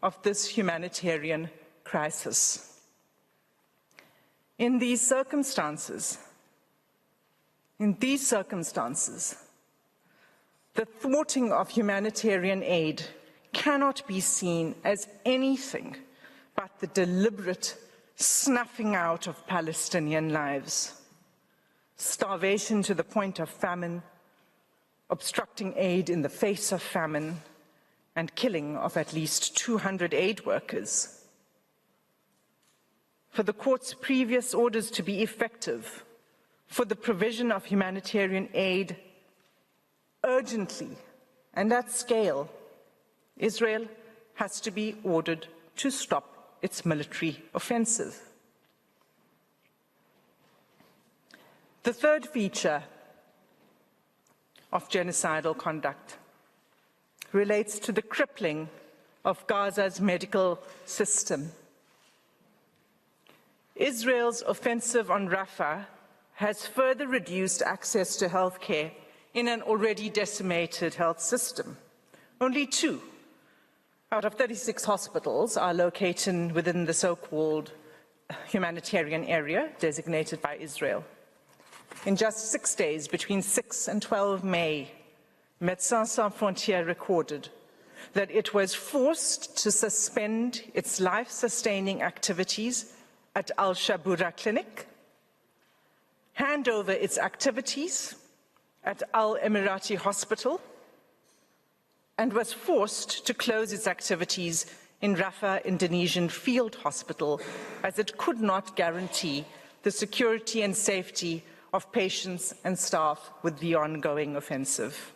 of this humanitarian crisis. In these circumstances, the thwarting of humanitarian aid cannot be seen as anything but the deliberate snuffing out of Palestinian lives. Starvation to the point of famine, obstructing aid in the face of famine, and killing of at least 200 aid workers. For the court's previous orders to be effective, for the provision of humanitarian aid urgently and at scale, Israel has to be ordered to stop its military offensive. The third feature of genocidal conduct relates to the crippling of Gaza's medical system. Israel's offensive on Rafah has further reduced access to health care in an already decimated health system. Only 2 out of 36 hospitals are located within the so-called humanitarian area designated by Israel. In just 6 days, between 6 and 12 May, Médecins Sans Frontières recorded that it was forced to suspend its life-sustaining activities at Al-Shaboura Clinic, hand over its activities at Al-Emirati Hospital, and was forced to close its activities in Rafah Indonesian Field Hospital, as it could not guarantee the security and safety of patients and staff with the ongoing offensive.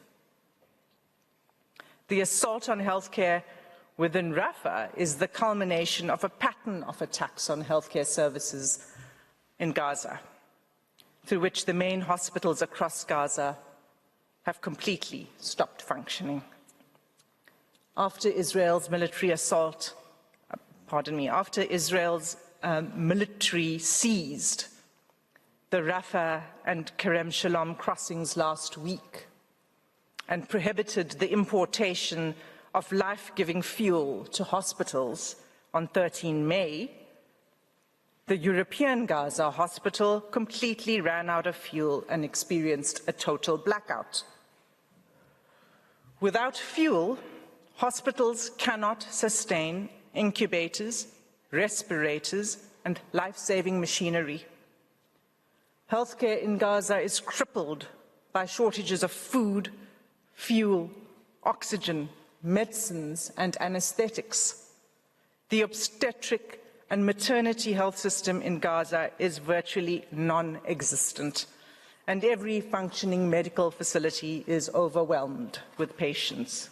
The assault on healthcare within Rafah is the culmination of a pattern of attacks on healthcare services in Gaza, through which the main hospitals across Gaza have completely stopped functioning. After Israel's military military seized the Rafah and Kerem Shalom crossings last week and prohibited the importation of life-giving fuel to hospitals on 13 May, the European Gaza hospital completely ran out of fuel and experienced a total blackout. Without fuel, hospitals cannot sustain incubators, respirators, and life-saving machinery. Healthcare in Gaza is crippled by shortages of food, fuel, oxygen, medicines, and anesthetics. The obstetric and maternity health system in Gaza is virtually non-existent, and every functioning medical facility is overwhelmed with patients.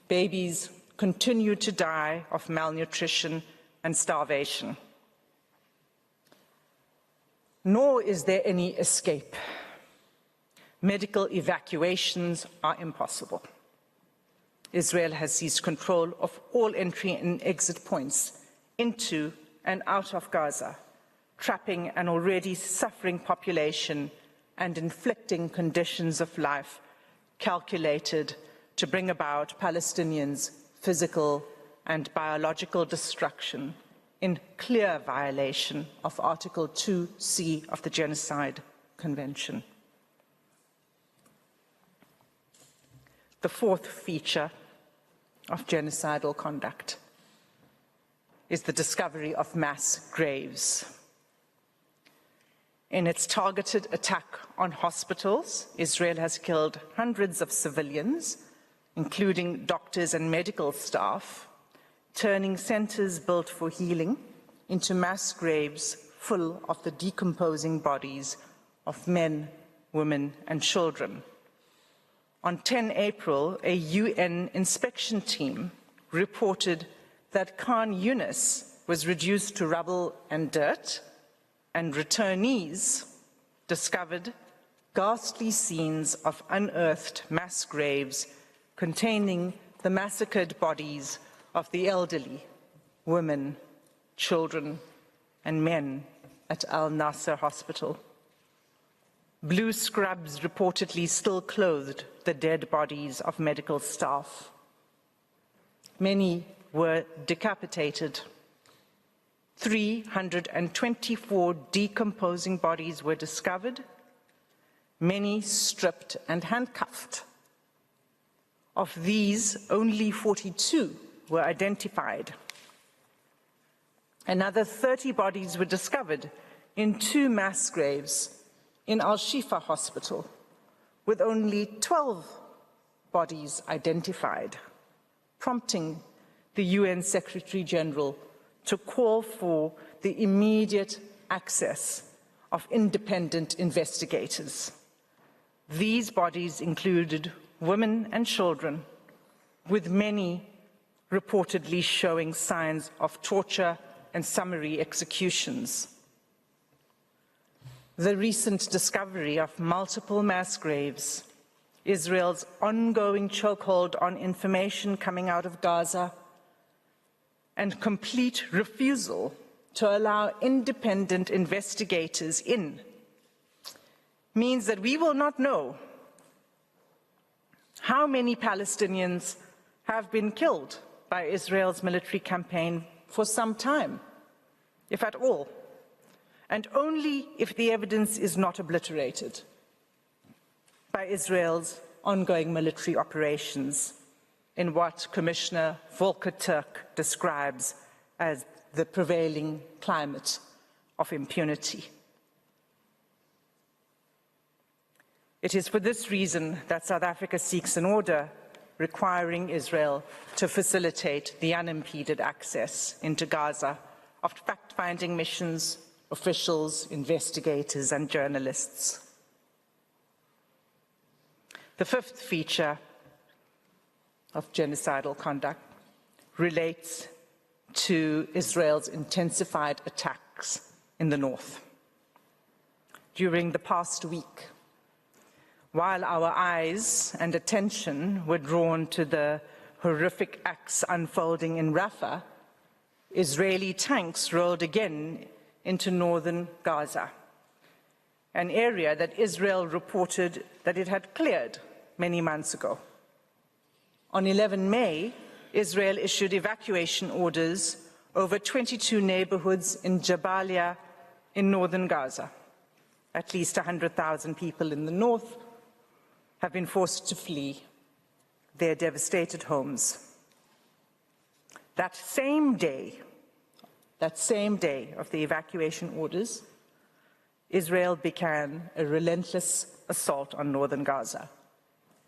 Babies continue to die of malnutrition and starvation. Nor is there any escape. Medical evacuations are impossible. Israel has seized control of all entry and exit points into and out of Gaza, trapping an already suffering population and inflicting conditions of life calculated to bring about Palestinians' physical and biological destruction in clear violation of Article 2C of the Genocide Convention. The fourth feature of genocidal conduct is the discovery of mass graves. In its targeted attack on hospitals, Israel has killed hundreds of civilians, including doctors and medical staff, turning centers built for healing into mass graves full of the decomposing bodies of men, women, and children. On 10 April, a UN inspection team reported that Khan Yunis was reduced to rubble and dirt, and returnees discovered ghastly scenes of unearthed mass graves containing the massacred bodies of the elderly, women, children, and men at Al-Nasser Hospital. Blue scrubs reportedly still clothed the dead bodies of medical staff. Many were decapitated. 324 decomposing bodies were discovered, many stripped and handcuffed. Of these, only 42 were identified. Another 30 bodies were discovered in 2 mass graves in Al-Shifa Hospital, with only 12 bodies identified, prompting the UN Secretary General to call for the immediate access of independent investigators. These bodies included women and children, with many reportedly showing signs of torture and summary executions. The recent discovery of multiple mass graves, Israel's ongoing chokehold on information coming out of Gaza, and complete refusal to allow independent investigators in, means that we will not know how many Palestinians have been killed by Israel's military campaign for some time, if at all, and only if the evidence is not obliterated by Israel's ongoing military operations in what Commissioner Volker Turk describes as the prevailing climate of impunity. It is for this reason that South Africa seeks an order requiring Israel to facilitate the unimpeded access into Gaza of fact-finding missions, officials, investigators, and journalists. The fifth feature of genocidal conduct relates to Israel's intensified attacks in the north. During the past week, while our eyes and attention were drawn to the horrific acts unfolding in Rafah, Israeli tanks rolled again into northern Gaza, an area that Israel reported that it had cleared many months ago. On 11 May, Israel issued evacuation orders over 22 neighborhoods in Jabalia in northern Gaza. At least 100,000 people in the north have been forced to flee their devastated homes. That same day of the evacuation orders, Israel began a relentless assault on northern Gaza,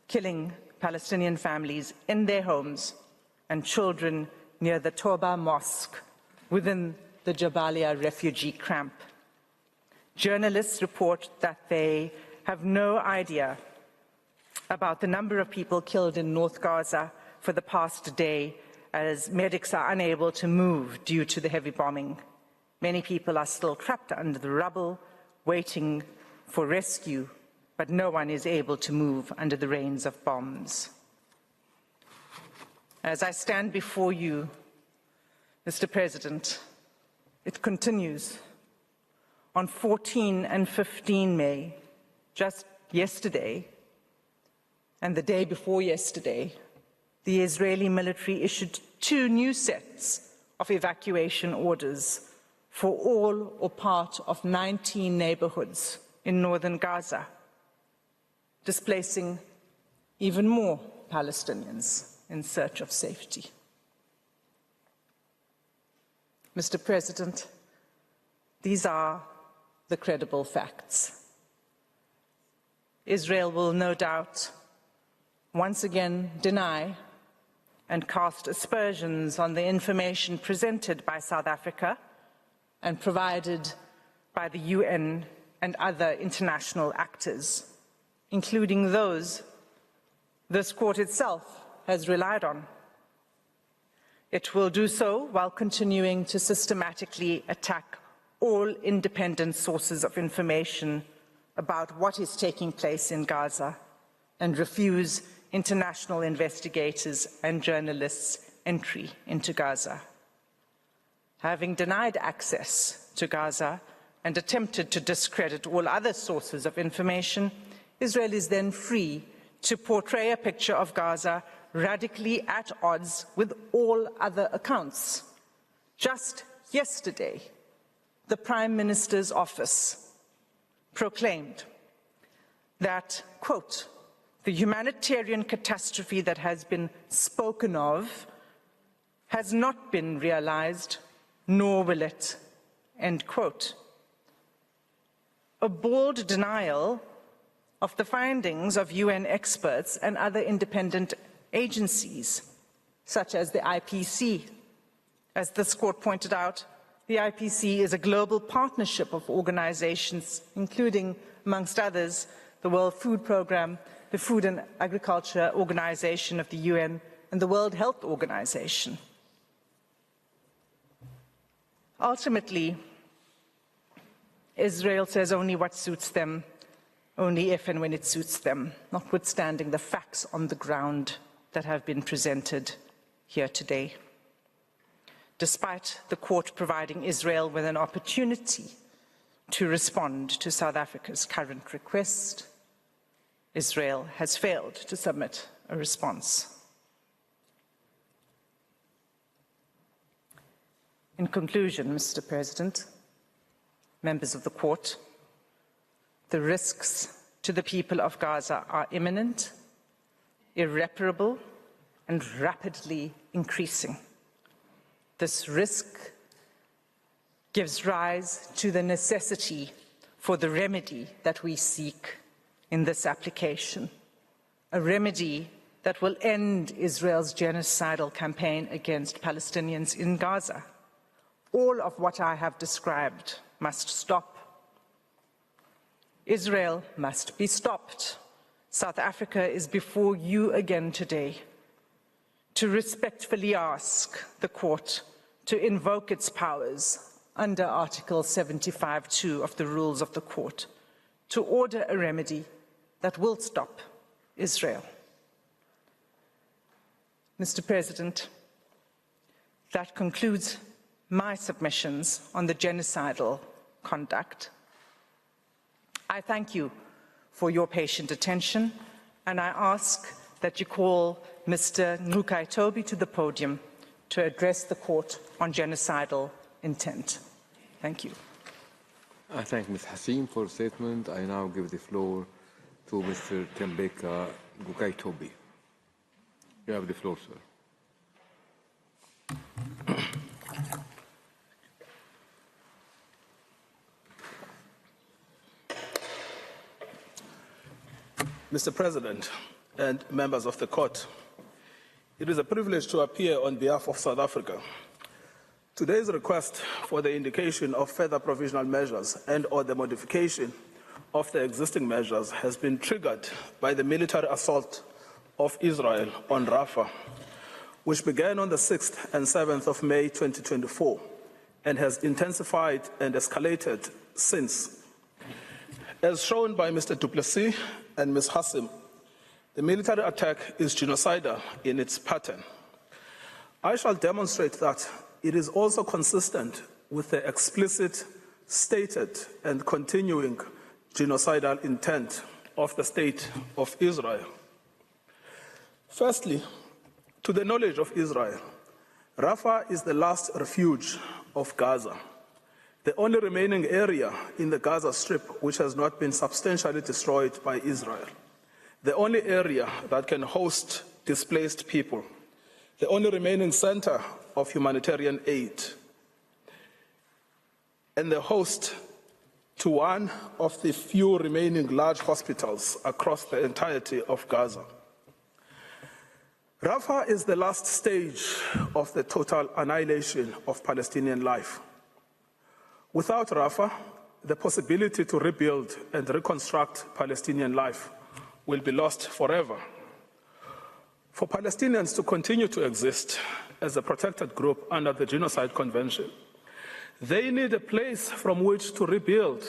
killing Palestinian families in their homes and children near the Toba Mosque within the Jabalia refugee camp. Journalists report that they have no idea about the number of people killed in North Gaza for the past day, as medics are unable to move due to the heavy bombing. Many people are still trapped under the rubble, waiting for rescue, but no one is able to move under the rains of bombs. As I stand before you, Mr. President, it continues. On 14 and 15 May, just yesterday, and the day before yesterday, the Israeli military issued 2 new sets of evacuation orders for all or part of 19 neighborhoods in northern Gaza, displacing even more Palestinians in search of safety. Mr. President, these are the credible facts. Israel will no doubt once again deny and cast aspersions on the information presented by South Africa and provided by the UN and other international actors, including those this court itself has relied on. It will do so while continuing to systematically attack all independent sources of information about what is taking place in Gaza and refuse international investigators and journalists entry into Gaza. Having denied access to Gaza and attempted to discredit all other sources of information, Israel is then free to portray a picture of Gaza radically at odds with all other accounts. Just yesterday, the Prime Minister's office proclaimed that, quote, the humanitarian catastrophe that has been spoken of has not been realized, nor will it, end quote. A bold denial of the findings of UN experts and other independent agencies, such as the IPC. As this court pointed out, the IPC is a global partnership of organizations, including, amongst others, the World Food Programme, the Food and Agriculture Organization of the UN, and the World Health Organization. Ultimately, Israel says only what suits them, only if and when it suits them, notwithstanding the facts on the ground that have been presented here today. Despite the court providing Israel with an opportunity to respond to South Africa's current request, Israel has failed to submit a response. In conclusion, Mr. President, members of the court, the risks to the people of Gaza are imminent, irreparable, and rapidly increasing. This risk gives rise to the necessity for the remedy that we seek in this application, a remedy that will end Israel's genocidal campaign against Palestinians in Gaza. All of what I have described must stop. Israel must be stopped. South Africa is before you again today to respectfully ask the court to invoke its powers under Article 75(2) of the rules of the court to order a remedy that will stop Israel. Mr. President, that concludes my submissions on the genocidal conduct. I thank you for your patient attention, and I ask that you call Mr. Ngukai Toby to the podium to address the court on genocidal intent. Thank you. I thank Ms. Hassim for the statement. I now give the floor to Mr. Tembeka Ngukai Toby. You have the floor, sir. Mr. President and members of the court, it is a privilege to appear on behalf of South Africa. Today's request for the indication of further provisional measures and/or the modification of the existing measures has been triggered by the military assault of Israel on Rafah, which began on the 6th and 7th of May 2024 and has intensified and escalated since. As shown by Mr. du Plessis and Ms. Hassim, the military attack is genocidal in its pattern. I shall demonstrate that it is also consistent with the explicit, stated, and continuing genocidal intent of the State of Israel. Firstly, to the knowledge of Israel, Rafah is the last refuge of Gaza, the only remaining area in the Gaza Strip which has not been substantially destroyed by Israel, the only area that can host displaced people, the only remaining center of humanitarian aid, and the host to one of the few remaining large hospitals across the entirety of Gaza. Rafah is the last stage of the total annihilation of Palestinian life. Without Rafah, the possibility to rebuild and reconstruct Palestinian life will be lost forever. For Palestinians to continue to exist as a protected group under the Genocide Convention, they need a place from which to rebuild.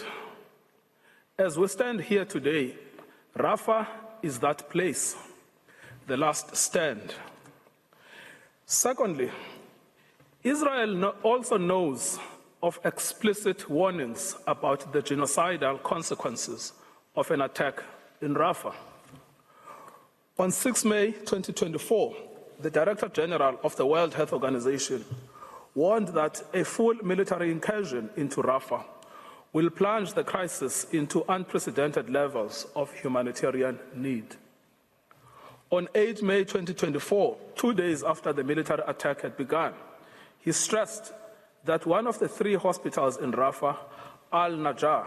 As we stand here today, Rafah is that place, the last stand. Secondly, Israel also knows of explicit warnings about the genocidal consequences of an attack in Rafah. On 6 May 2024, the Director General of the World Health Organization warned that a full military incursion into Rafah will plunge the crisis into unprecedented levels of humanitarian need. On 8 May 2024, 2 days after the military attack had begun, he stressed that one of the 3 hospitals in Rafah, Al-Najjar,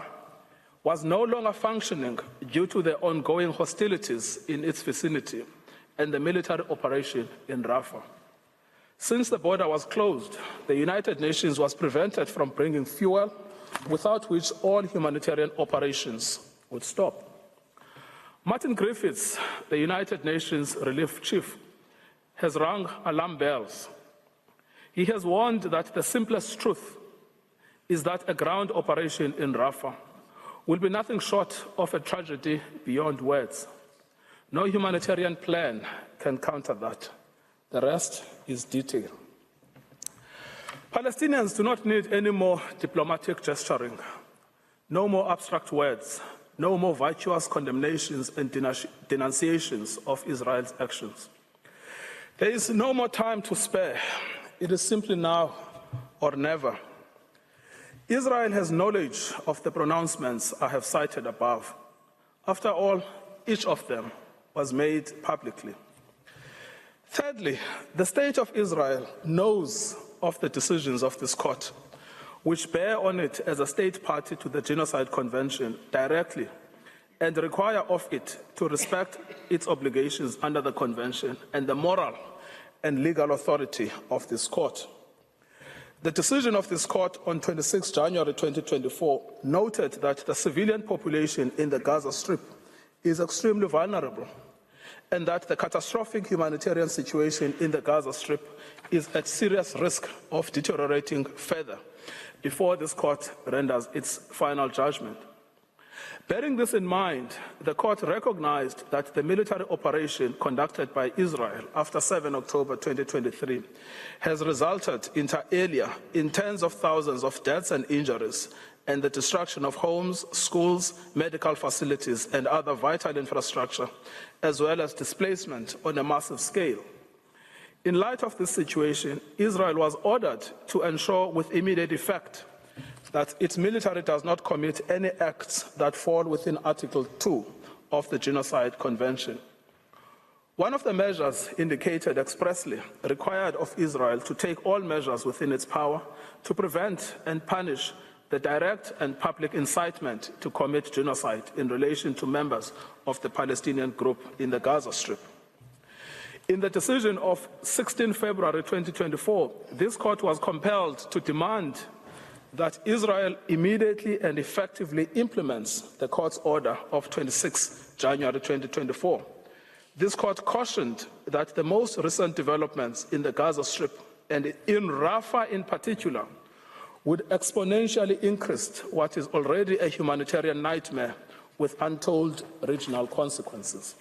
was no longer functioning due to the ongoing hostilities in its vicinity and the military operation in Rafah. Since the border was closed, the United Nations was prevented from bringing fuel, without which all humanitarian operations would stop. Martin Griffiths, the United Nations Relief Chief, has rung alarm bells. He has warned that the simplest truth is that a ground operation in Rafah will be nothing short of a tragedy beyond words. No humanitarian plan can counter that. The rest is detail. Palestinians do not need any more diplomatic gesturing, no more abstract words, no more virtuous condemnations and denunciations of Israel's actions. There is no more time to spare. It is simply now or never. Israel has knowledge of the pronouncements I have cited above. After all, each of them was made publicly. Thirdly, the state of Israel knows of the decisions of this court, which bear on it as a state party to the Genocide Convention directly and require of it to respect its obligations under the convention and the moral and legal authority of this court. The decision of this court on 26 January 2024 noted that the civilian population in the Gaza Strip is extremely vulnerable and that the catastrophic humanitarian situation in the Gaza Strip is at serious risk of deteriorating further before this court renders its final judgment. Bearing this in mind, the court recognized that the military operation conducted by Israel after 7 October 2023 has resulted inter alia in tens of thousands of deaths and injuries and the destruction of homes, schools, medical facilities, and other vital infrastructure, as well as displacement on a massive scale. In light of this situation, Israel was ordered to ensure with immediate effect that its military does not commit any acts that fall within Article 2 of the Genocide Convention. One of the measures indicated expressly required of Israel to take all measures within its power to prevent and punish the direct and public incitement to commit genocide in relation to members of the Palestinian group in the Gaza Strip. In the decision of 16 February 2024, this court was compelled to demand that Israel immediately and effectively implements the court's order of 26 January 2024. This court cautioned that the most recent developments in the Gaza Strip and in Rafah in particular would exponentially increase what is already a humanitarian nightmare with untold regional consequences.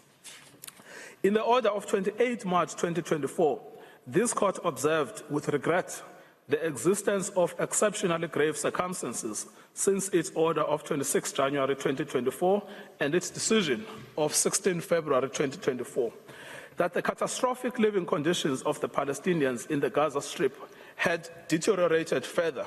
In the order of 28 March 2024, this court observed with regret the existence of exceptionally grave circumstances since its order of 26 January 2024 and its decision of 16 February 2024, that the catastrophic living conditions of the Palestinians in the Gaza Strip had deteriorated further,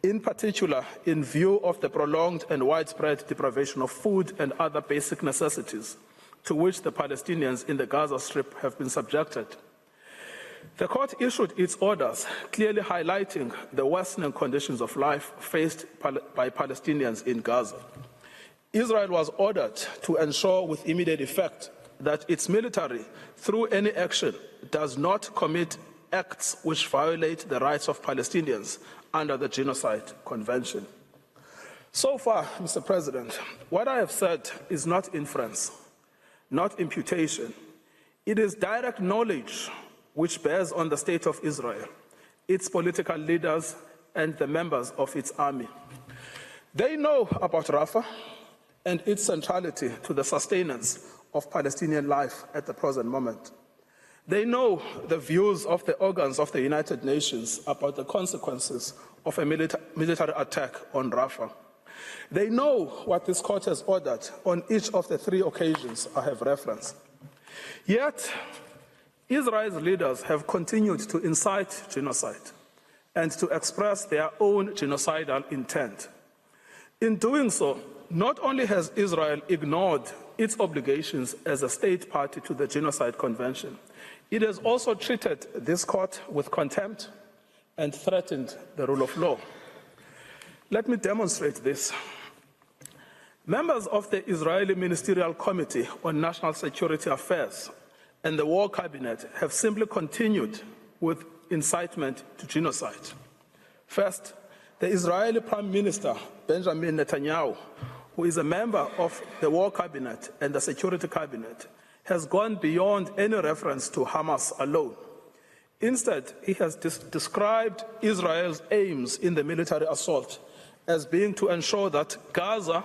in particular in view of the prolonged and widespread deprivation of food and other basic necessities to which the Palestinians in the Gaza Strip have been subjected. The court issued its orders clearly highlighting the worsening conditions of life faced by Palestinians in Gaza. Israel was ordered to ensure with immediate effect that its military, through any action, does not commit acts which violate the rights of Palestinians under the Genocide Convention. So far, Mr. President, what I have said is not inference, not imputation. It is direct knowledge which bears on the state of Israel, its political leaders, and the members of its army. They know about Rafah and its centrality to the sustenance of Palestinian life at the present moment. They know the views of the organs of the United Nations about the consequences of a military attack on Rafah. They know what this court has ordered on each of the 3 occasions I have referenced. Yet, Israel's leaders have continued to incite genocide and to express their own genocidal intent. In doing so, not only has Israel ignored its obligations as a state party to the Genocide Convention, it has also treated this court with contempt and threatened the rule of law. Let me demonstrate this. Members of the Israeli Ministerial Committee on National Security Affairs and the War Cabinet have simply continued with incitement to genocide. First, the Israeli Prime Minister, Benjamin Netanyahu, who is a member of the War Cabinet and the Security Cabinet, has gone beyond any reference to Hamas alone. Instead, he has described Israel's aims in the military assault as being to ensure that Gaza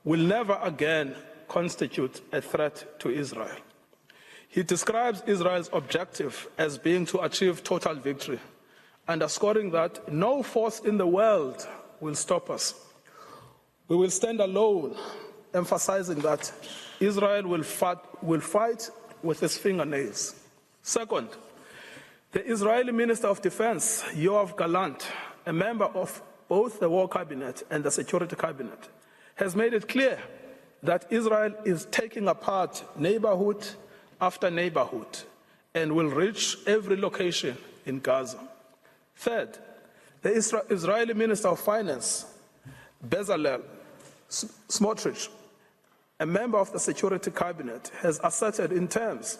will never again constitute a threat to Israel. He describes Israel's objective as being to achieve total victory, underscoring that no force in the world will stop us. We will stand alone, emphasizing that Israel will fight with its fingernails. Second, the Israeli Minister of Defense, Yoav Gallant, a member of both the War Cabinet and the Security Cabinet, has made it clear that Israel is taking apart neighborhood after neighborhood and will reach every location in Gaza. Third, the Israeli Minister of Finance, Bezalel Smotrich, a member of the Security Cabinet, has asserted in terms,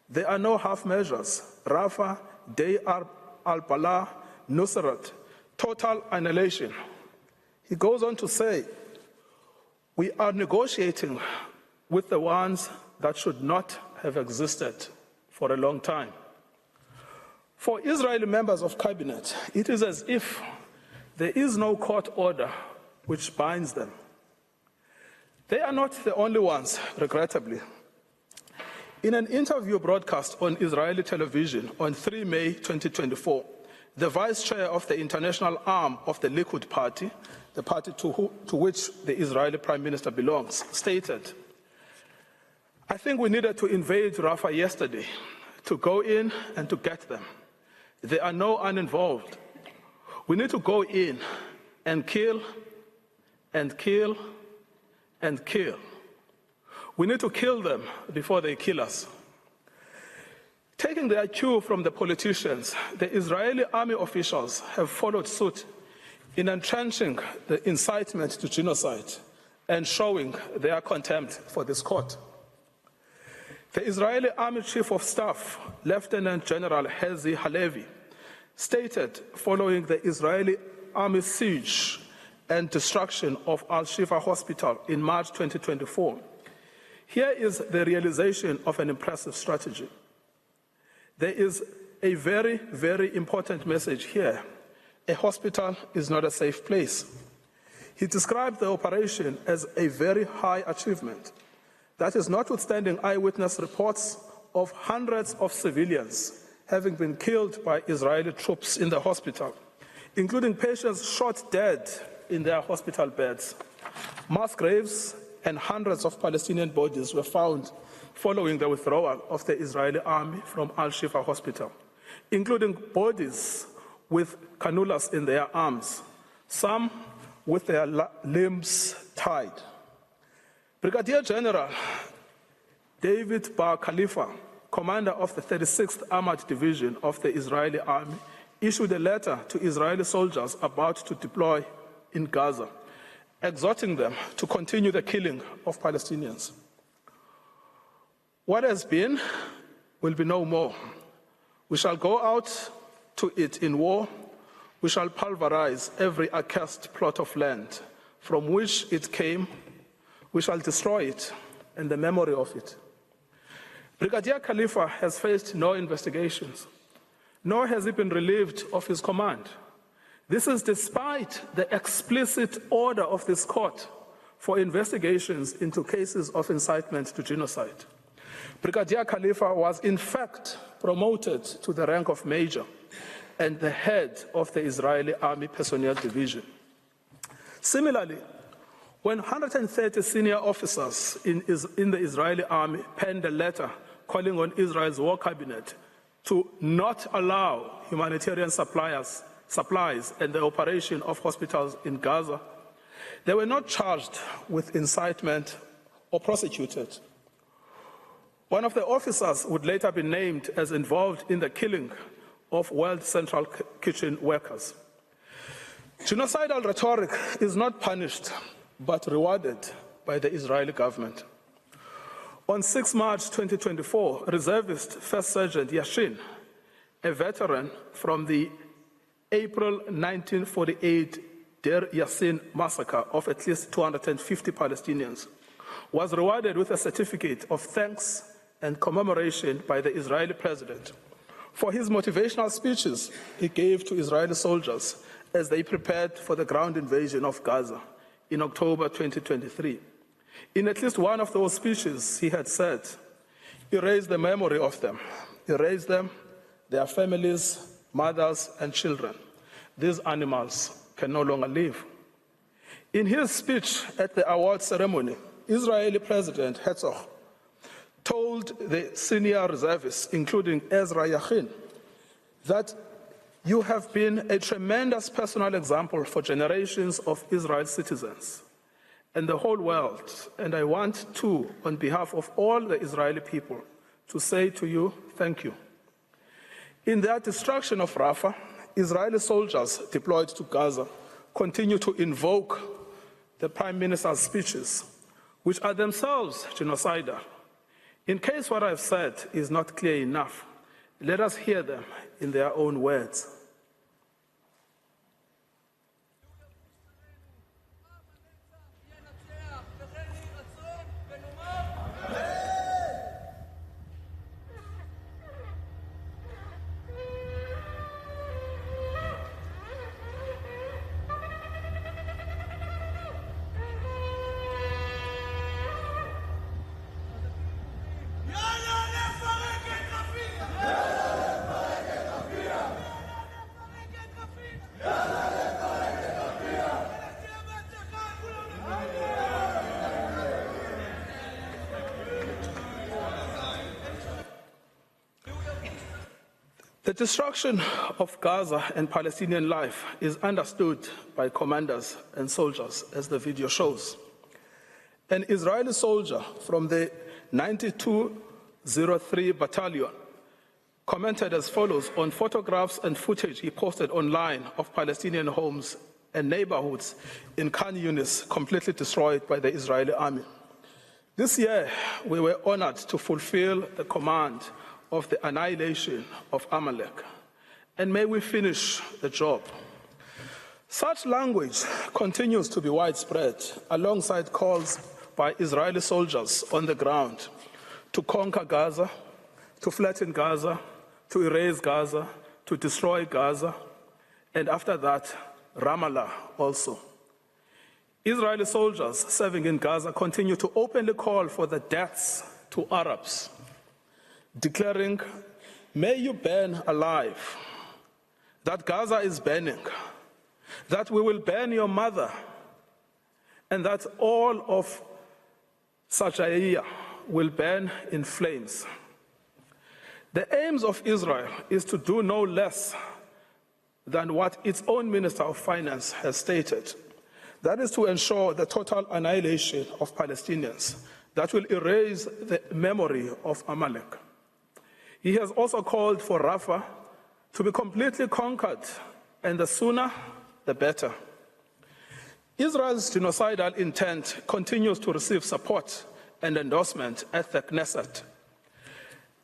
there are no half measures, Rafah, Deir al-Balah, Nusrat, total annihilation. He goes on to say, we are negotiating with the ones that should not have existed for a long time. For Israeli members of cabinet, it is as if there is no court order which binds them. They are not the only ones, regrettably. In an interview broadcast on Israeli television on 3 May 2024, the vice chair of the international arm of the Likud party, the party to which the Israeli prime minister belongs, stated, I think we needed to invade Rafah yesterday, to go in and to get them. There are no uninvolved. We need to go in and kill and kill and kill. We need to kill them before they kill us. Taking their cue from the politicians, the Israeli army officials have followed suit in entrenching the incitement to genocide and showing their contempt for this court. The Israeli Army Chief of Staff, Lieutenant General Herzi Halevi, stated following the Israeli Army siege and destruction of Al-Shifa Hospital in March 2024, here is the realization of an impressive strategy. There is a very, very important message here. A hospital is not a safe place. He described the operation as a very high achievement. That is notwithstanding eyewitness reports of hundreds of civilians having been killed by Israeli troops in the hospital, including patients shot dead in their hospital beds. Mass graves and hundreds of Palestinian bodies were found following the withdrawal of the Israeli army from Al-Shifa Hospital, including bodies with cannulas in their arms, some with their limbs tied. Brigadier General David Bar Khalifa, commander of the 36th Armored Division of the Israeli Army, issued a letter to Israeli soldiers about to deploy in Gaza, exhorting them to continue the killing of Palestinians. What has been will be no more. We shall go out to it in war. We shall pulverize every accursed plot of land from which it came. We shall destroy it and the memory of it. Brigadier Khalifa has faced no investigations, nor has he been relieved of his command. This is despite the explicit order of this court for investigations into cases of incitement to genocide. Brigadier Khalifa was in fact promoted to the rank of major and the head of the Israeli Army Personnel Division. Similarly, When 130 senior officers in the Israeli army penned a letter calling on Israel's war cabinet to not allow humanitarian supplies and the operation of hospitals in Gaza, they were not charged with incitement or prosecuted. One of the officers would later be named as involved in the killing of World Central Kitchen workers. Genocidal rhetoric is not punished, but rewarded by the Israeli government. On 6 March 2024, reservist First Sergeant Yashin, a veteran from the April 1948 Deir Yassin massacre of at least 250 Palestinians, was rewarded with a certificate of thanks and commemoration by the Israeli president for his motivational speeches he gave to Israeli soldiers as they prepared for the ground invasion of Gaza in October 2023. In at least one of those speeches, he had said, "Erase the memory of them, erase them, their families, mothers, and children. These animals can no longer live." In his speech at the award ceremony, Israeli President Herzog told the senior reservists, including Ezra Yachin, that you have been a tremendous personal example for generations of Israel's citizens and the whole world. And I want to, on behalf of all the Israeli people, to say to you, thank you. In their destruction of Rafah, Israeli soldiers deployed to Gaza continue to invoke the Prime Minister's speeches, which are themselves genocidal. In case what I've said is not clear enough, let us hear them in their own words. The destruction of Gaza and Palestinian life is understood by commanders and soldiers, as the video shows. An Israeli soldier from the 9203 Battalion commented as follows on photographs and footage he posted online of Palestinian homes and neighborhoods in Khan Yunis completely destroyed by the Israeli army. This year, we were honored to fulfill the command of the annihilation of Amalek, and may we finish the job. Such language continues to be widespread alongside calls by Israeli soldiers on the ground to conquer Gaza, to flatten Gaza, to erase Gaza, to destroy Gaza, and after that, Ramallah also. Israeli soldiers serving in Gaza continue to openly call for the deaths to Arabs, declaring, "May you burn alive," that Gaza is burning, that we will burn your mother, and that all of Sajaiya will burn in flames. The aims of Israel is to do no less than what its own Minister of Finance has stated. That is to ensure the total annihilation of Palestinians that will erase the memory of Amalek. He has also called for Rafah to be completely conquered, and the sooner, the better. Israel's genocidal intent continues to receive support and endorsement at the Knesset.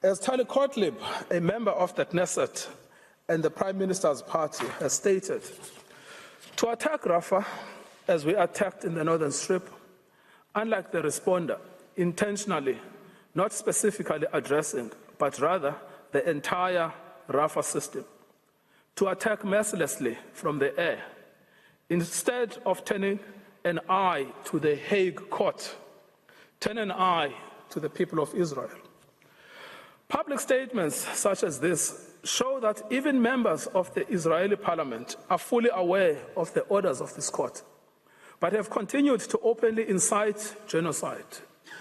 As Tali Gottlieb, a member of the Knesset and the Prime Minister's party, has stated, to attack Rafah, as we attacked in the Northern Strip, unlike the responder, intentionally, not specifically addressing, but rather the entire Rafah system, to attack mercilessly from the air, instead of turning an eye to the Hague Court, turn an eye to the people of Israel. Public statements such as this show that even members of the Israeli parliament are fully aware of the orders of this court. but have continued to openly incite genocide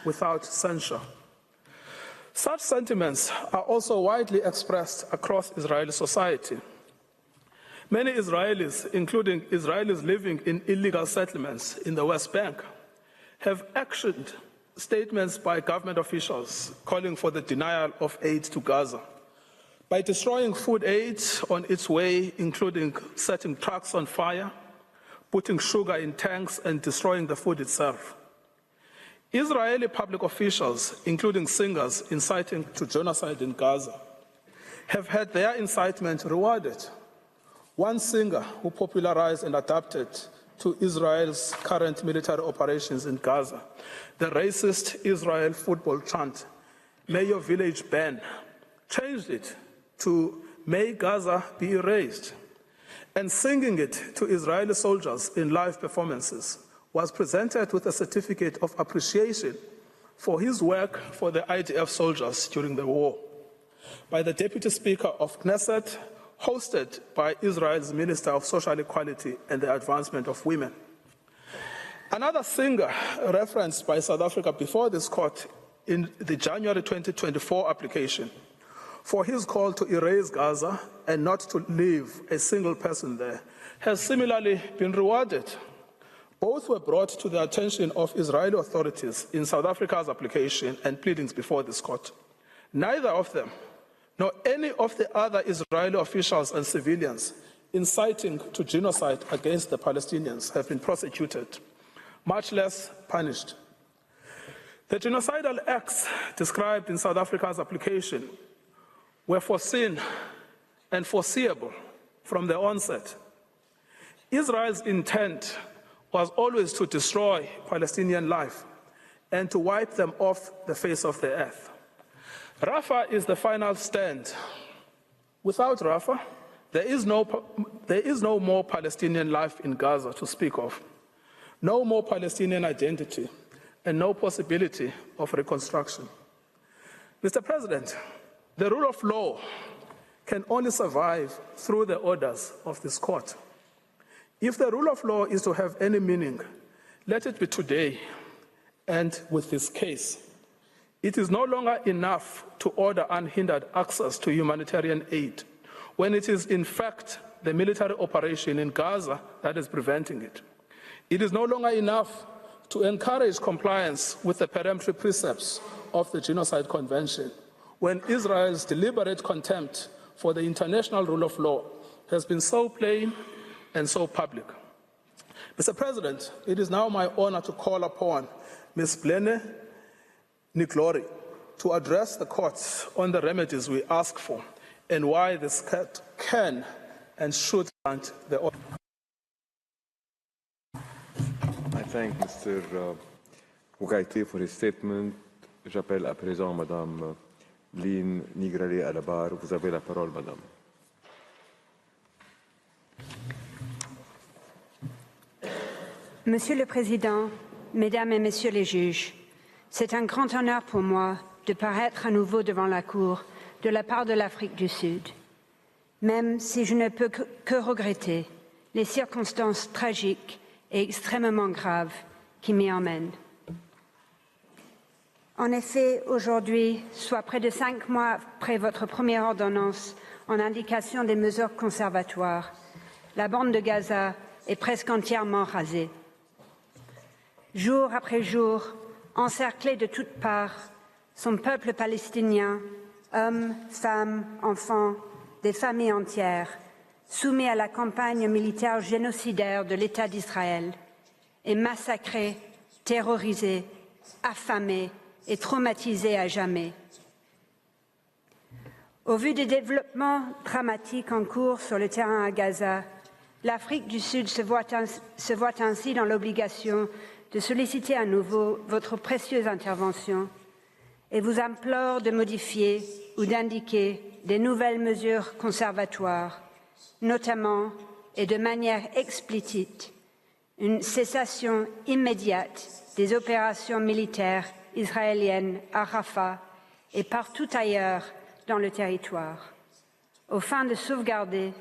without censure. Such sentiments are also widely expressed across Israeli society. Many Israelis, including Israelis living in illegal settlements in the West Bank, have actioned statements by government officials calling for the denial of aid to Gaza by destroying food aid on its way, including setting trucks on fire, putting sugar in tanks, and destroying the food itself. Israeli public officials, including singers inciting to genocide in Gaza, have had their incitement rewarded. One singer who popularized and adapted to Israel's current military operations in Gaza the racist Israel football chant, "May your village burn," changed it to "May Gaza be erased," and singing it to Israeli soldiers in live performances was presented with a certificate of appreciation for his work for the IDF soldiers during the war by the Deputy Speaker of Knesset, hosted by Israel's Minister of Social Equality and the Advancement of Women. Another singer referenced by South Africa before this court in the January 2024 application for his call to erase Gaza and not to leave a single person there has similarly been rewarded. Both were brought to the attention of Israeli authorities in South Africa's application and pleadings before this court. Neither of them, nor any of the other Israeli officials and civilians inciting to genocide against the Palestinians have been prosecuted, much less punished. The genocidal acts described in South Africa's application were foreseen and foreseeable from the onset. Israel's intent was always to destroy Palestinian life and to wipe them off the face of the earth. Rafah is the final stand. Without Rafah, there is no more Palestinian life in Gaza to speak of, no more Palestinian identity, and no possibility of reconstruction. Mr. President, the rule of law can only survive through the orders of this court. If the rule of law is to have any meaning, let it be today and with this case. It is no longer enough to order unhindered access to humanitarian aid when it is in fact the military operation in Gaza that is preventing it. It is no longer enough to encourage compliance with the peremptory precepts of the Genocide Convention when Israel's deliberate contempt for the international rule of law has been so plain and so public. Mr. President, it is now my honor to call upon Ms. Blene Niglori to address the courts on the remedies we ask for and why this court can and should grant the order. I thank Mr. Mugaiti for his statement. J'appelle à présent Madame Blene Niglori à la barre. Vous avez la parole, Madame. Monsieur le Président, Mesdames et Messieurs les juges, c'est un grand honneur pour moi de paraître à nouveau devant la Cour de la part de l'Afrique du Sud, même si je ne peux que regretter les circonstances tragiques et extrêmement graves qui m'y emmènent. En effet, aujourd'hui, soit près de 5 mois après votre première ordonnance en indication des mesures conservatoires, la bande de Gaza est presque entièrement rasée. Jour après jour, encerclé de toutes parts, son peuple palestinien, hommes, femmes, enfants, des familles entières, soumis à la campagne militaire génocidaire de l'État d'Israël, est massacré, terrorisé, affamé et traumatisé à jamais. Au vu des développements dramatiques en cours sur le terrain à Gaza, l'Afrique du Sud se voit ainsi dans l'obligation de solliciter à nouveau votre précieuse intervention et vous implore de modifier ou d'indiquer des nouvelles mesures conservatoires, notamment et de manière explicite une cessation immédiate des opérations militaires israéliennes à Rafah et partout ailleurs dans le territoire, aux fins de sauvegarder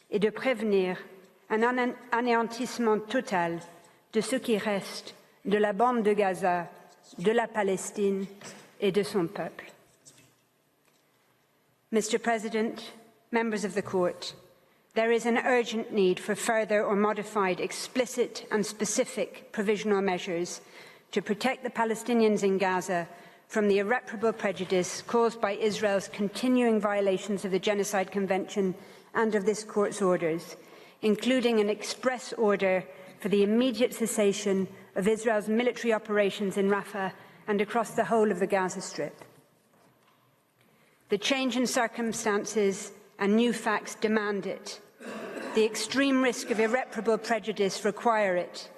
et de prévenir un anéantissement total de ce qui reste de la bande de Gaza, de la Palestine et de son peuple. Mr. President, members of the Court, there is an urgent need for further or modified explicit and specific provisional measures to protect the Palestinians in Gaza from the irreparable prejudice caused by Israel's continuing violations of the Genocide Convention and of this Court's orders, including an express order for the immediate cessation of Israel's military operations in Rafah and across the whole of the Gaza Strip. The change in circumstances and new facts demand it. The extreme risk of irreparable prejudice require it.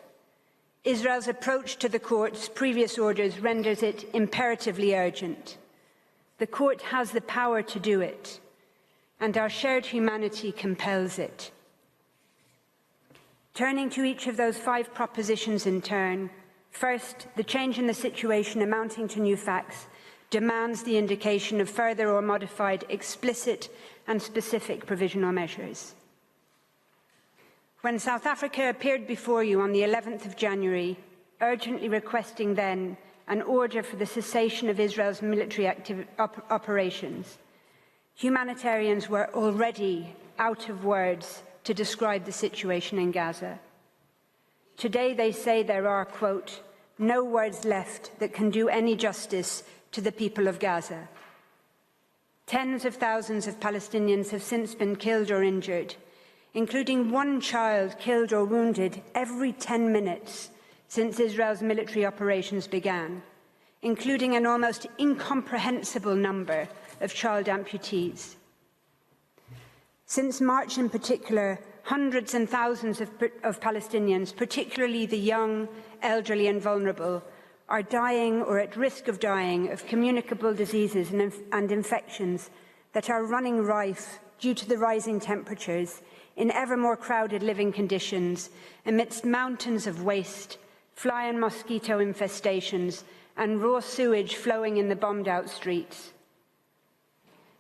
Israel's approach to the Court's previous orders renders it imperatively urgent. The Court has the power to do it, and our shared humanity compels it. Turning to each of those 5 propositions in turn, first, the change in the situation amounting to new facts demands the indication of further or modified explicit and specific provisional measures. When South Africa appeared before you on the 11th of January, urgently requesting then an order for the cessation of Israel's military operations, humanitarians were already out of words to describe the situation in Gaza. Today they say there are, quote, no words left that can do any justice to the people of Gaza. Tens of thousands of Palestinians have since been killed or injured, including 1 child killed or wounded every 10 minutes since Israel's military operations began, including an almost incomprehensible number of child amputees. Since March in particular, hundreds and thousands of Palestinians, particularly the young, elderly and vulnerable, are dying or at risk of dying of communicable diseases and infections that are running rife due to the rising temperatures in ever more crowded living conditions amidst mountains of waste, fly and mosquito infestations and raw sewage flowing in the bombed-out streets.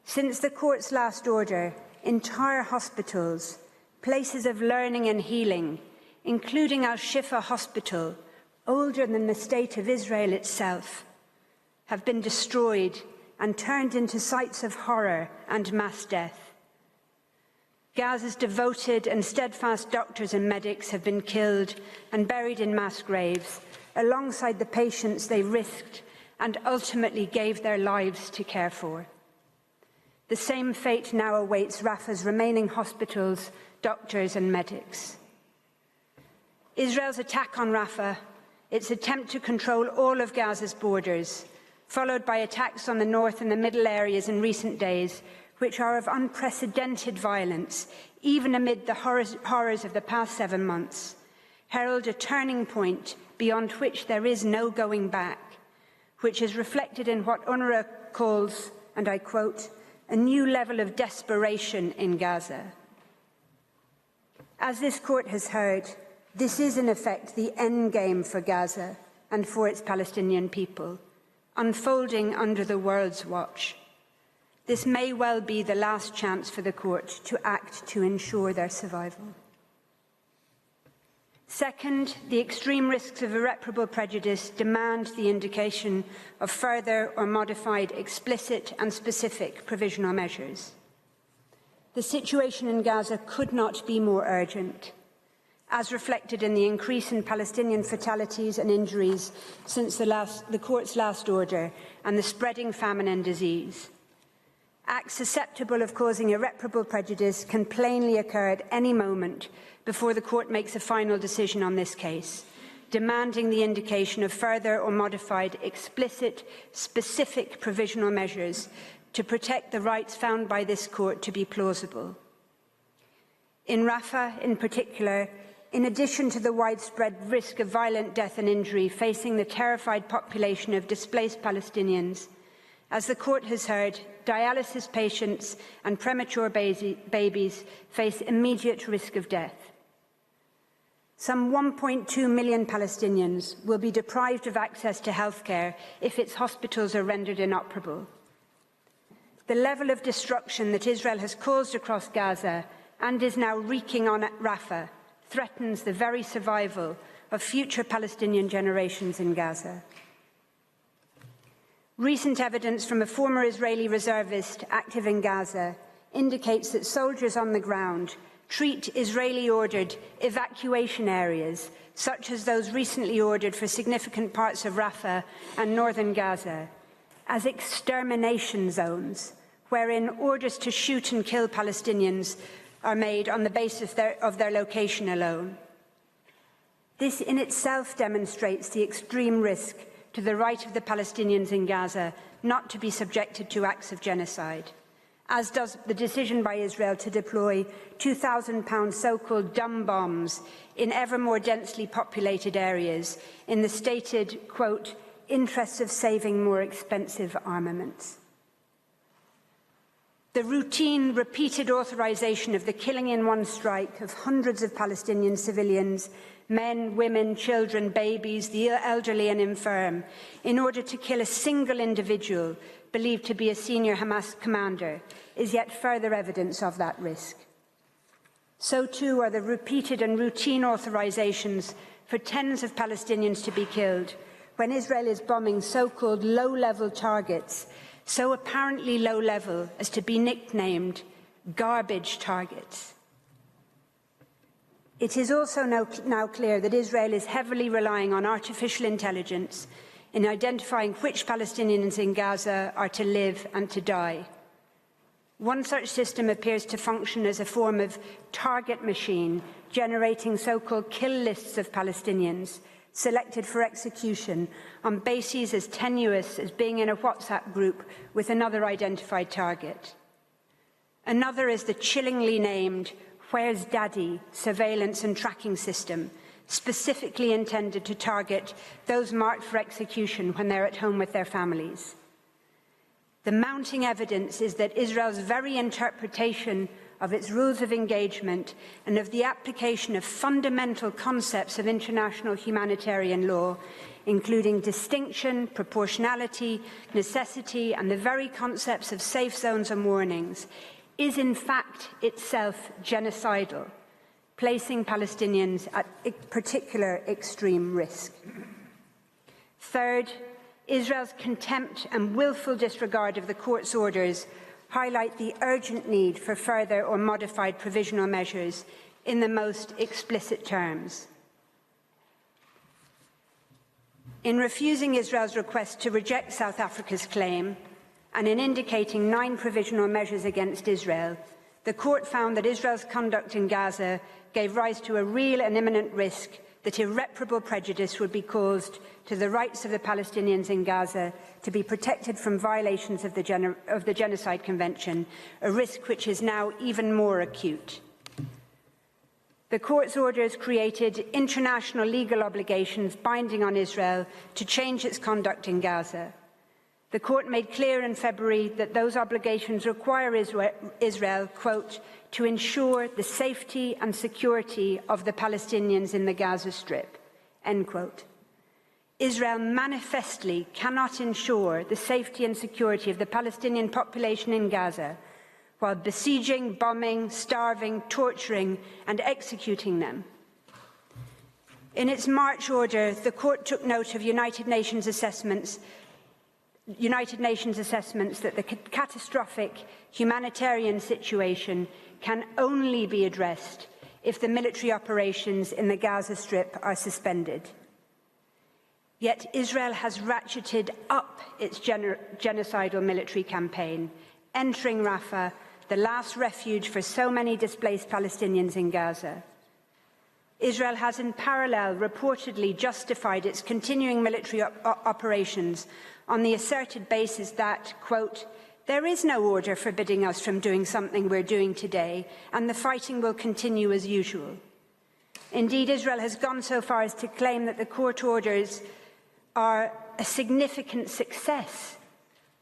Since the Court's last order, entire hospitals, places of learning and healing, including Al-Shifa Hospital, older than the State of Israel itself, have been destroyed and turned into sites of horror and mass death. Gaza's devoted and steadfast doctors and medics have been killed and buried in mass graves, alongside the patients they risked and ultimately gave their lives to care for. The same fate now awaits Rafah's remaining hospitals, doctors and medics. Israel's attack on Rafah, its attempt to control all of Gaza's borders, followed by attacks on the north and the middle areas in recent days, which are of unprecedented violence, even amid the horrors of the past 7 months, herald a turning point beyond which there is no going back, which is reflected in what UNRWA calls, and I quote, a new level of desperation in Gaza. As this Court has heard, this is in effect the end game for Gaza and for its Palestinian people, unfolding under the world's watch. This may well be the last chance for the Court to act to ensure their survival. Second, the extreme risks of irreparable prejudice demand the indication of further or modified explicit and specific provisional measures. The situation in Gaza could not be more urgent, as reflected in the increase in Palestinian fatalities and injuries since the Court's last order and the spreading famine and disease. Acts susceptible of causing irreparable prejudice can plainly occur at any moment before the Court makes a final decision on this case, demanding the indication of further or modified explicit, specific provisional measures to protect the rights found by this Court to be plausible. In Rafah, in particular, in addition to the widespread risk of violent death and injury facing the terrified population of displaced Palestinians, as the Court has heard, dialysis patients and premature babies face immediate risk of death. Some 1.2 million Palestinians will be deprived of access to healthcare if its hospitals are rendered inoperable. The level of destruction that Israel has caused across Gaza and is now wreaking on Rafah threatens the very survival of future Palestinian generations in Gaza. Recent evidence from a former Israeli reservist active in Gaza indicates that soldiers on the ground treat Israeli-ordered evacuation areas, such as those recently ordered for significant parts of Rafah and northern Gaza, as extermination zones, wherein orders to shoot and kill Palestinians are made on the basis of their location alone. This in itself demonstrates the extreme risk to the right of the Palestinians in Gaza not to be subjected to acts of genocide, as does the decision by Israel to deploy 2,000-pound so-called dumb bombs in ever more densely populated areas in the stated, quote, interests of saving more expensive armaments. The routine, repeated authorization of the killing in one strike of hundreds of Palestinian civilians, men, women, children, babies, the elderly and infirm, in order to kill a single individual believed to be a senior Hamas commander, is yet further evidence of that risk. So too are the repeated and routine authorizations for tens of Palestinians to be killed when Israel is bombing so-called low-level targets, so apparently low-level as to be nicknamed garbage targets. It is also now clear that Israel is heavily relying on artificial intelligence in identifying which Palestinians in Gaza are to live and to die. One such system appears to function as a form of target machine, generating so-called kill lists of Palestinians selected for execution on bases as tenuous as being in a WhatsApp group with another identified target. Another is the chillingly named Where's Daddy surveillance and tracking system, specifically intended to target those marked for execution when they're at home with their families. The mounting evidence is that Israel's very interpretation of its rules of engagement and of the application of fundamental concepts of international humanitarian law, including distinction, proportionality, necessity, and the very concepts of safe zones and warnings, is in fact itself genocidal, placing Palestinians at particular extreme risk. Third, Israel's contempt and willful disregard of the court's orders highlight the urgent need for further or modified provisional measures in the most explicit terms. In refusing Israel's request to reject South Africa's claim, and in indicating 9 provisional measures against Israel, the court found that Israel's conduct in Gaza gave rise to a real and imminent risk that irreparable prejudice would be caused to the rights of the Palestinians in Gaza to be protected from violations of the Genocide Convention, a risk which is now even more acute. The court's orders created international legal obligations binding on Israel to change its conduct in Gaza. The court made clear in February that those obligations require Israel, quote, to ensure the safety and security of the Palestinians in the Gaza Strip, end quote. Israel manifestly cannot ensure the safety and security of the Palestinian population in Gaza while besieging, bombing, starving, torturing, and executing them. In its March order, the court took note of United Nations assessments that the catastrophic humanitarian situation can only be addressed if the military operations in the Gaza Strip are suspended. Yet Israel has ratcheted up its genocidal military campaign, entering Rafah, the last refuge for so many displaced Palestinians in Gaza. Israel has in parallel reportedly justified its continuing military operations on the asserted basis that, quote, there is no order forbidding us from doing something we're doing today, and the fighting will continue as usual. Indeed, Israel has gone so far as to claim that the court orders are a significant success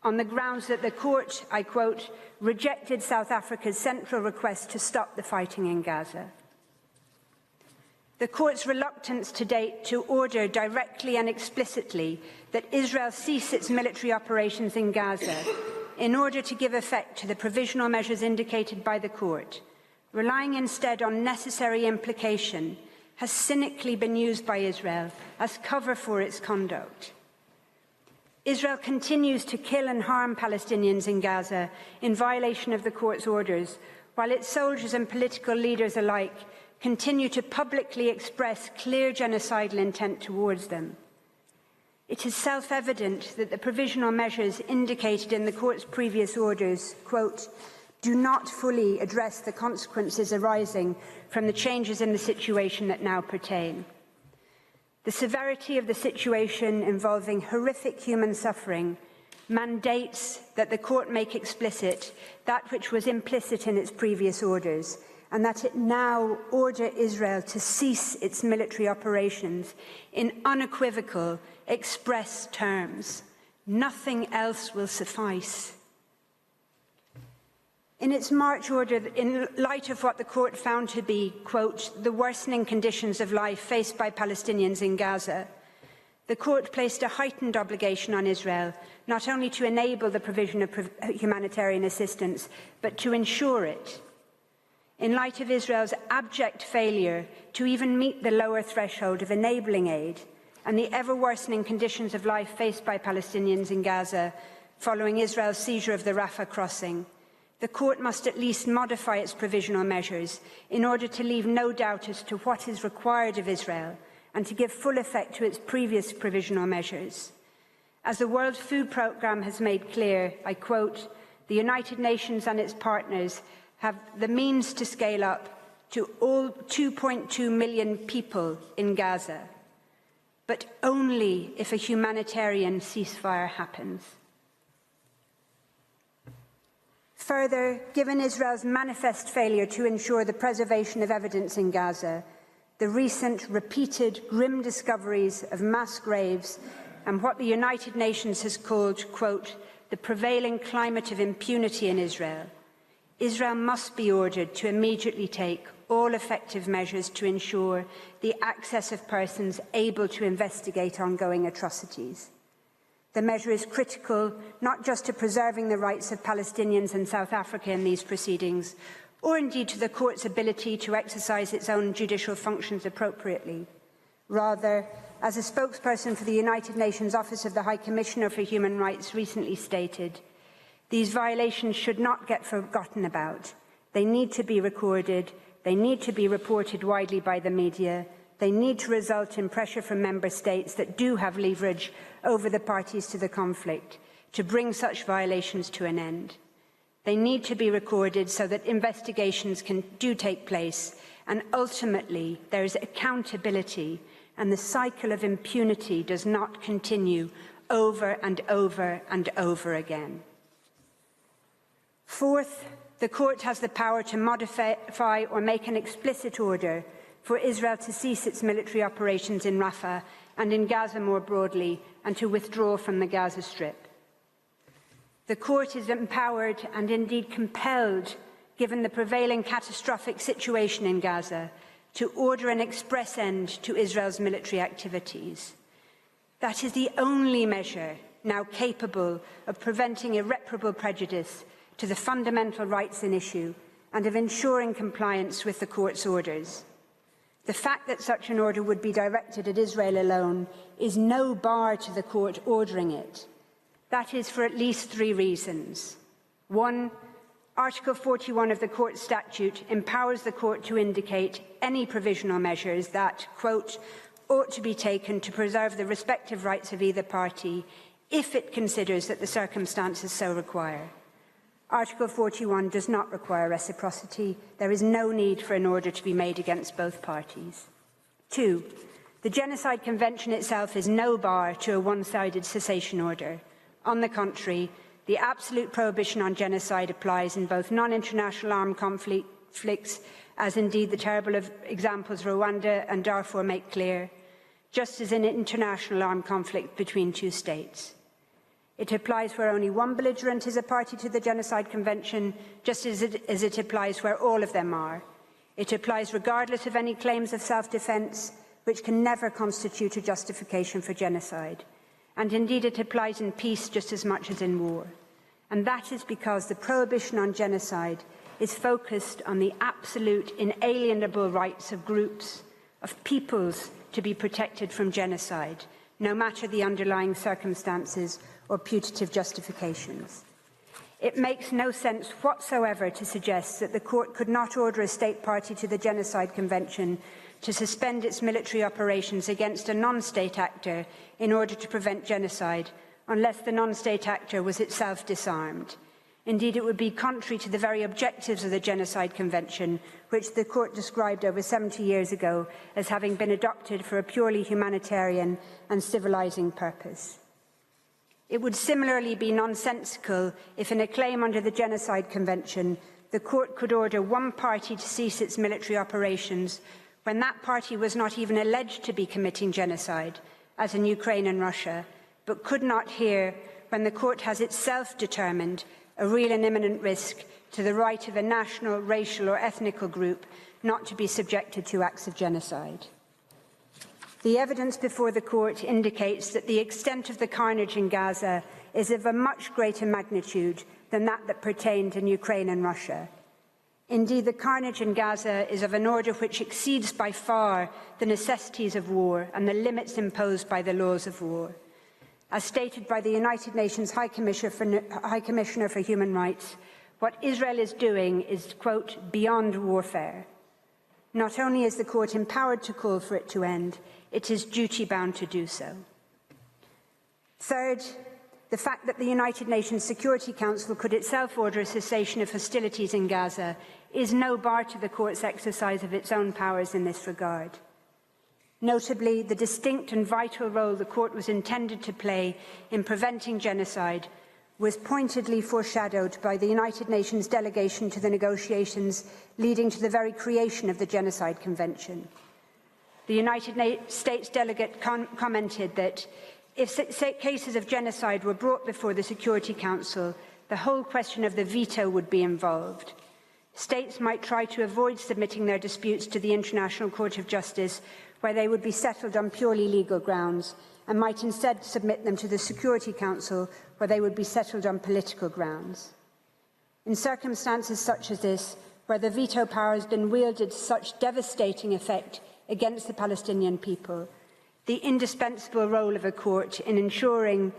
on the grounds that the court, I quote, rejected South Africa's central request to stop the fighting in Gaza. The court's reluctance to date to order directly and explicitly that Israel cease its military operations in Gaza in order to give effect to the provisional measures indicated by the court relying instead on necessary implication, has cynically been used by Israel as cover for its conduct. Israel continues to kill and harm Palestinians in Gaza in violation of the court's orders, while its soldiers and political leaders alike continue to publicly express clear genocidal intent towards them. It is self-evident that the provisional measures indicated in the court's previous orders, quote, do not fully address the consequences arising from the changes in the situation that now pertain. The severity of the situation involving horrific human suffering mandates that the court make explicit that which was implicit in its previous orders, and that it now order Israel to cease its military operations in unequivocal, express terms. Nothing else will suffice. In its March order, in light of what the court found to be, quote, the worsening conditions of life faced by Palestinians in Gaza, the court placed a heightened obligation on Israel, not only to enable the provision of humanitarian assistance, but to ensure it. In light of Israel's abject failure to even meet the lower threshold of enabling aid and the ever-worsening conditions of life faced by Palestinians in Gaza following Israel's seizure of the Rafah crossing, the court must at least modify its provisional measures in order to leave no doubt as to what is required of Israel and to give full effect to its previous provisional measures. As the World Food Programme has made clear, I quote, the United Nations and its partners have the means to scale up to all 2.2 million people in Gaza, but only if a humanitarian ceasefire happens. Further, given Israel's manifest failure to ensure the preservation of evidence in Gaza, the recent repeated grim discoveries of mass graves and what the United Nations has called, quote, the prevailing climate of impunity in Israel, Israel must be ordered to immediately take all effective measures to ensure the access of persons able to investigate ongoing atrocities. The measure is critical not just to preserving the rights of Palestinians in South Africa in these proceedings, or indeed to the court's ability to exercise its own judicial functions appropriately. Rather, as a spokesperson for the United Nations Office of the High Commissioner for Human Rights recently stated, these violations should not get forgotten about. They need to be recorded, they need to be reported widely by the media, they need to result in pressure from member states that do have leverage over the parties to the conflict to bring such violations to an end. They need to be recorded so that investigations do take place, and ultimately there is accountability and the cycle of impunity does not continue over and over and over again. Fourth, the court has the power to modify or make an explicit order for Israel to cease its military operations in Rafah and in Gaza more broadly, and to withdraw from the Gaza Strip. The court is empowered and indeed compelled, given the prevailing catastrophic situation in Gaza, to order an express end to Israel's military activities. That is the only measure now capable of preventing irreparable prejudice to the fundamental rights in issue and of ensuring compliance with the court's orders. The fact that such an order would be directed at Israel alone is no bar to the court ordering it. That is for at least three reasons. One, Article 41 of the court statute empowers the court to indicate any provisional measures that, quote, ought to be taken to preserve the respective rights of either party if it considers that the circumstances so require. Article 41 does not require reciprocity. There is no need for an order to be made against both parties. Two, the Genocide Convention itself is no bar to a one-sided cessation order. On the contrary, the absolute prohibition on genocide applies in both non-international armed conflicts, as indeed the terrible examples Rwanda and Darfur make clear, just as in international armed conflict between two states. It applies where only one belligerent is a party to the Genocide Convention, just as it applies where all of them are. It applies regardless of any claims of self-defence, which can never constitute a justification for genocide. And indeed, it applies in peace just as much as in war. And that is because the prohibition on genocide is focused on the absolute inalienable rights of groups, of peoples to be protected from genocide, no matter the underlying circumstances or putative justifications. It makes no sense whatsoever to suggest that the Court could not order a state party to the Genocide Convention to suspend its military operations against a non-state actor in order to prevent genocide, unless the non-state actor was itself disarmed. Indeed, it would be contrary to the very objectives of the Genocide Convention, which the Court described over 70 years ago as having been adopted for a purely humanitarian and civilizing purpose. It would similarly be nonsensical if, in a claim under the Genocide Convention, the Court could order one party to cease its military operations when that party was not even alleged to be committing genocide, as in Ukraine and Russia, but could not hear when the Court has itself determined a real and imminent risk to the right of a national, racial or ethnical group not to be subjected to acts of genocide. The evidence before the Court indicates that the extent of the carnage in Gaza is of a much greater magnitude than that pertained in Ukraine and Russia. Indeed, the carnage in Gaza is of an order which exceeds by far the necessities of war and the limits imposed by the laws of war. As stated by the United Nations High Commissioner for Human Rights, what Israel is doing is, quote, beyond warfare. Not only is the Court empowered to call for it to end, it is duty-bound to do so. Third, the fact that the United Nations Security Council could itself order a cessation of hostilities in Gaza is no bar to the Court's exercise of its own powers in this regard. Notably, the distinct and vital role the Court was intended to play in preventing genocide was pointedly foreshadowed by the United Nations delegation to the negotiations leading to the very creation of the Genocide Convention. The United States delegate commented that if cases of genocide were brought before the Security Council, the whole question of the veto would be involved. States might try to avoid submitting their disputes to the International Court of Justice, where they would be settled on purely legal grounds, and might instead submit them to the Security Council, where they would be settled on political grounds. In circumstances such as this, where the veto power has been wielded to such devastating effect against the Palestinian people, the indispensable role of a court in ensuring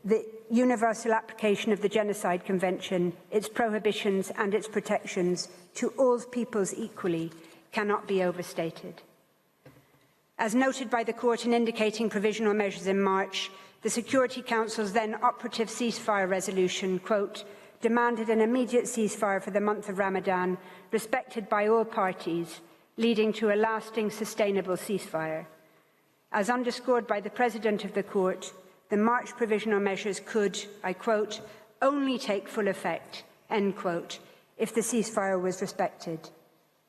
the universal application of the Genocide Convention, its prohibitions and its protections to all peoples equally, cannot be overstated. As noted by the Court in indicating provisional measures in March, the Security Council's then operative ceasefire resolution, quote, demanded an immediate ceasefire for the month of Ramadan, respected by all parties, leading to a lasting, sustainable ceasefire. As underscored by the President of the Court, the March provisional measures could, I quote, only take full effect, end quote, if the ceasefire was respected.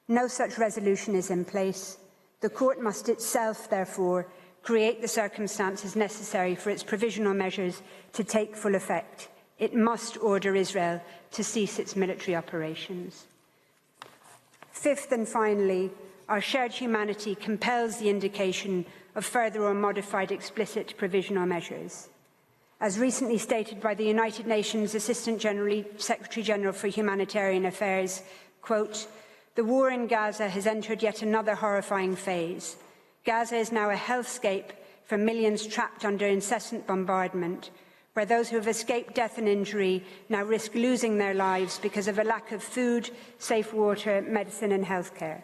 No such resolution is in place. The Court must itself, therefore, create the circumstances necessary for its provisional measures to take full effect. It must order Israel to cease its military operations. Fifth and finally, our shared humanity compels the indication of further or modified explicit provisional measures. As recently stated by the United Nations Assistant Secretary-General for Humanitarian Affairs, quote, the war in Gaza has entered yet another horrifying phase. Gaza is now a hellscape for millions trapped under incessant bombardment, where those who have escaped death and injury now risk losing their lives because of a lack of food, safe water, medicine and healthcare.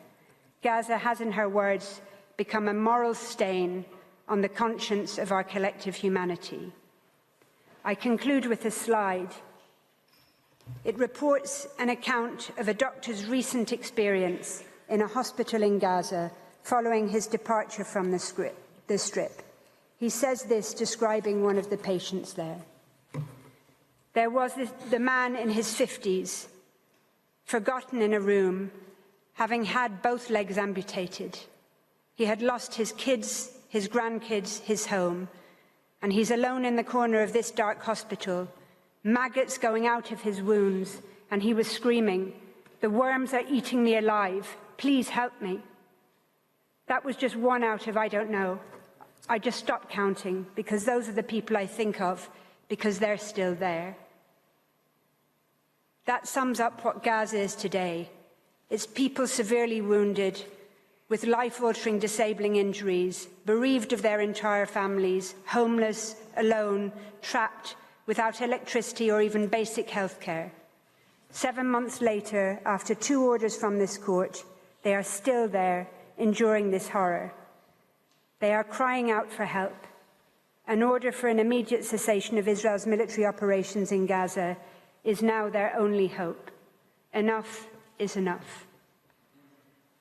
Gaza has, in her words, become a moral stain on the conscience of our collective humanity. I conclude with a slide. It reports an account of a doctor's recent experience in a hospital in Gaza following his departure from the strip. He says this, describing one of the patients there. There was the man in his 50s, forgotten in a room, having had both legs amputated. He had lost his kids, his grandkids, his home, and he's alone in the corner of this dark hospital, maggots going out of his wounds, and he was screaming, "The worms are eating me alive, please help me." That was just one out of, I don't know. I just stopped counting because those are the people I think of because they're still there. That sums up what Gaza is today. Its people severely wounded, with life-altering, disabling injuries, bereaved of their entire families, homeless, alone, trapped, without electricity or even basic health care. 7 months later, after 2 orders from this court, they are still there, enduring this horror. They are crying out for help. An order for an immediate cessation of Israel's military operations in Gaza is now their only hope. Enough is enough.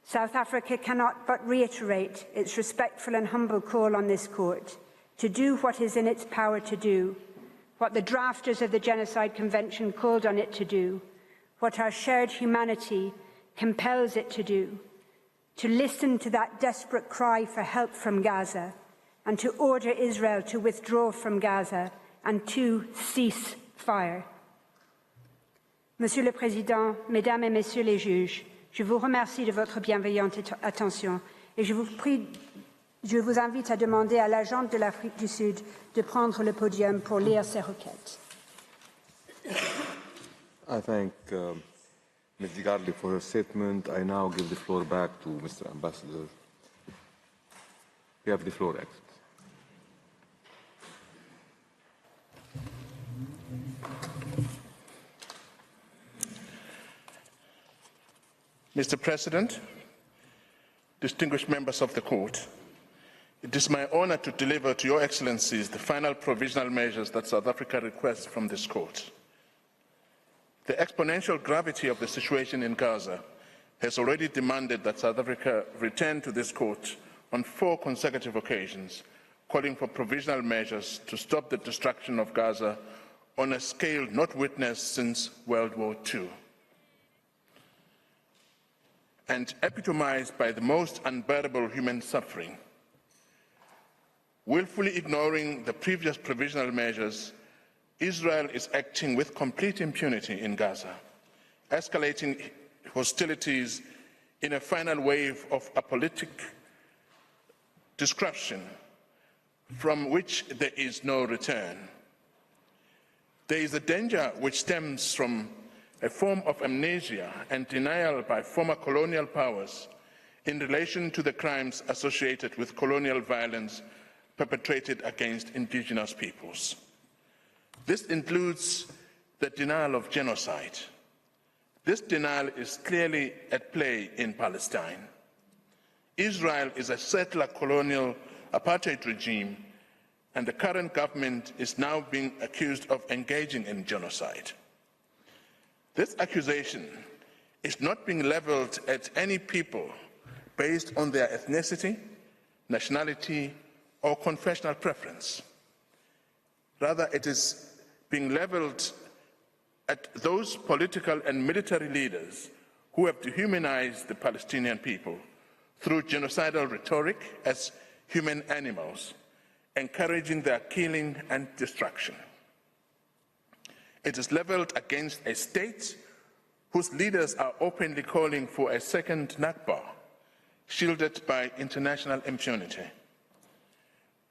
South Africa cannot but reiterate its respectful and humble call on this court to do what is in its power to do, what the drafters of the Genocide Convention called on it to do, what our shared humanity compels it to do, to listen to that desperate cry for help from Gaza, and to order Israel to withdraw from Gaza and to cease fire. Monsieur le Président, Mesdames et Messieurs les juges, je vous remercie de votre bienveillante attention et je vous invite à demander à l'agente de l'Afrique du Sud de prendre le podium pour lire ses requêtes. I thank Ms. Garli for her statement. I now give the floor back to Mr. Ambassador. You have the floor, Excellency. Mr. President, distinguished members of the Court, it is my honor to deliver to Your Excellencies the final provisional measures that South Africa requests from this Court. The exponential gravity of the situation in Gaza has already demanded that South Africa return to this Court on 4 consecutive occasions, calling for provisional measures to stop the destruction of Gaza on a scale not witnessed since World War II. And epitomized by the most unbearable human suffering. Willfully ignoring the previous provisional measures, Israel is acting with complete impunity in Gaza, escalating hostilities in a final wave of apolitic destruction from which there is no return. There is a danger which stems from a form of amnesia and denial by former colonial powers in relation to the crimes associated with colonial violence perpetrated against indigenous peoples. This includes the denial of genocide. This denial is clearly at play in Palestine. Israel is a settler colonial apartheid regime, and the current government is now being accused of engaging in genocide. This accusation is not being leveled at any people based on their ethnicity, nationality, or confessional preference. Rather, it is being leveled at those political and military leaders who have dehumanized the Palestinian people through genocidal rhetoric as human animals, encouraging their killing and destruction. It is leveled against a state whose leaders are openly calling for a second Nakba, shielded by international impunity,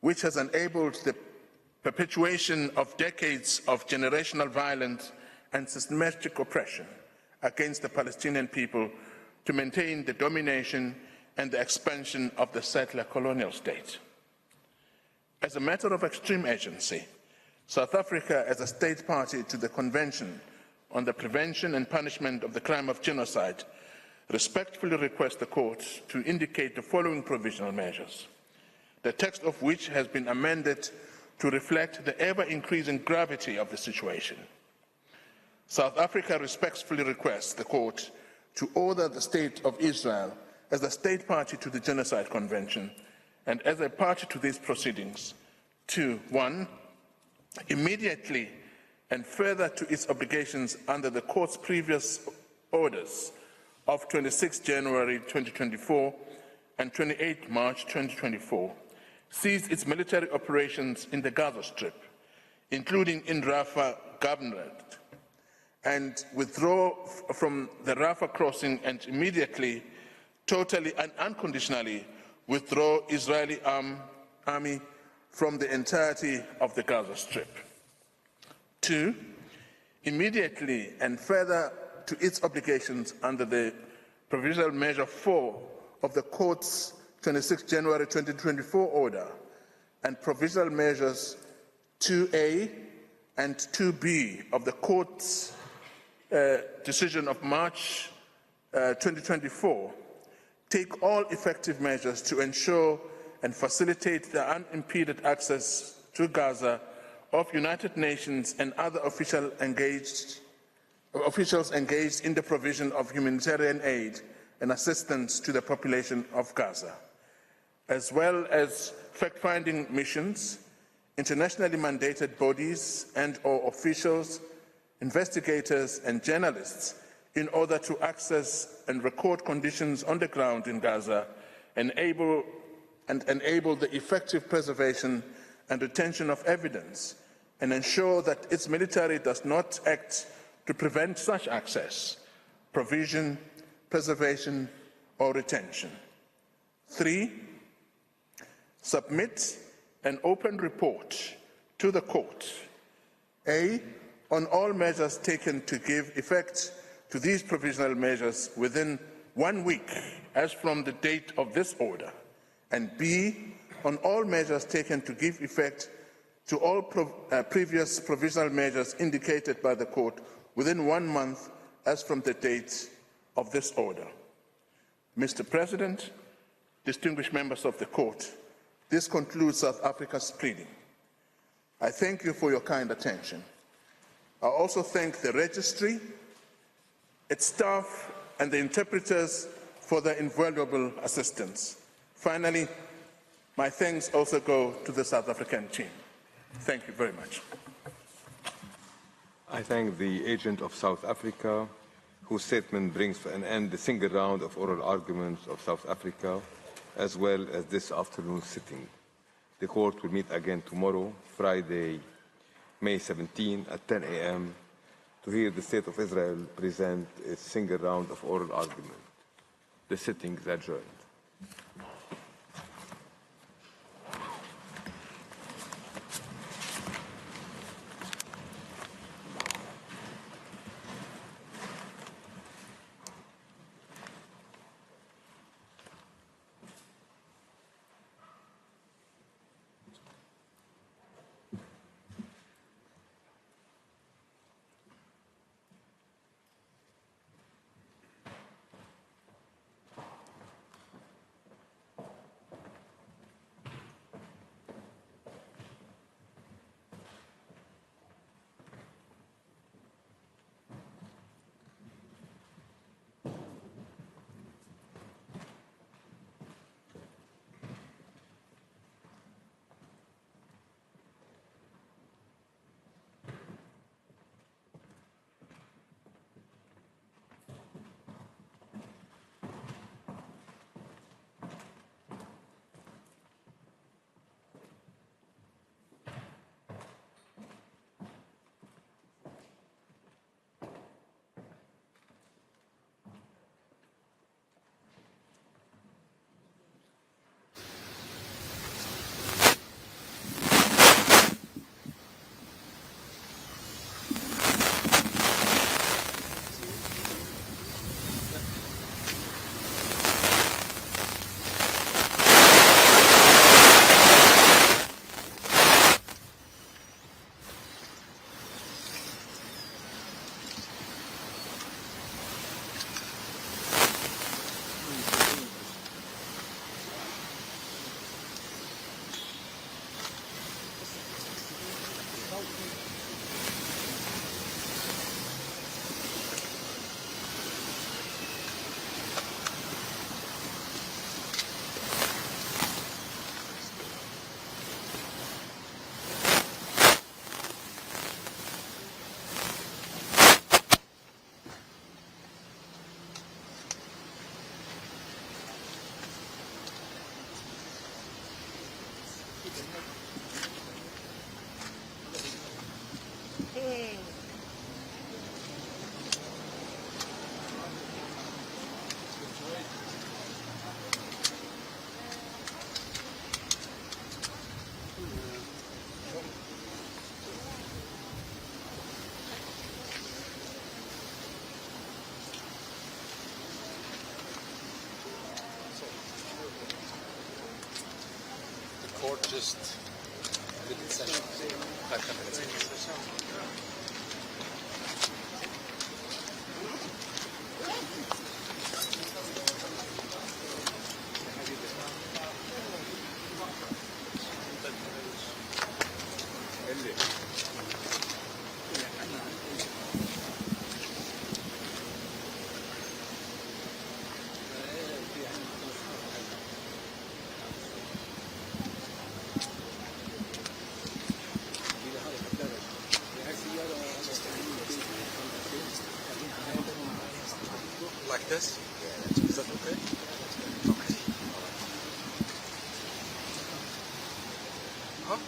which has enabled the perpetuation of decades of generational violence and systematic oppression against the Palestinian people to maintain the domination and the expansion of the settler colonial state. As a matter of extreme urgency, South Africa, as a state party to the Convention on the Prevention and Punishment of the Crime of Genocide, respectfully requests the Court to indicate the following provisional measures, the text of which has been amended to reflect the ever-increasing gravity of the situation. South Africa respectfully requests the Court to order the State of Israel as a state party to the Genocide Convention and as a party to these proceedings to, 1, immediately and further to its obligations under the Court's previous orders of 26 January 2024 and 28 March 2024, cease its military operations in the Gaza Strip, including in Rafah Governorate, and withdraw from the Rafah crossing and immediately, totally and unconditionally withdraw Israeli army from the entirety of the Gaza Strip. 2, immediately and further to its obligations under the Provisional Measure 4 of the Court's 26 January 2024 order and Provisional Measures 2A and 2B of the Court's decision of March 2024, take all effective measures to ensure and facilitate the unimpeded access to Gaza of United Nations and other officials engaged in the provision of humanitarian aid and assistance to the population of Gaza, as well as fact-finding missions, internationally mandated bodies and/or officials, investigators and journalists in order to access and record conditions on the ground in Gaza and enable the effective preservation and retention of evidence and ensure that its military does not act to prevent such access, provision, preservation or retention. 3, submit an open report to the Court, A, on all measures taken to give effect to these provisional measures within 1 week as from the date of this order, and B, on all measures taken to give effect to all previous provisional measures indicated by the Court within 1 month as from the date of this order. Mr. President, distinguished members of the Court, this concludes South Africa's pleading. I thank you for your kind attention. I also thank the Registry, its staff, and the interpreters for their invaluable assistance. Finally, my thanks also go to the South African team. Thank you very much. I thank the agent of South Africa, whose statement brings to an end the single round of oral arguments of South Africa, as well as this afternoon's sitting. The Court will meet again tomorrow, Friday, May 17 at 10 a.m. to hear the State of Israel present a single round of oral argument. The sitting is adjourned. court just did its session. Like this? Is that okay? Okay. Huh?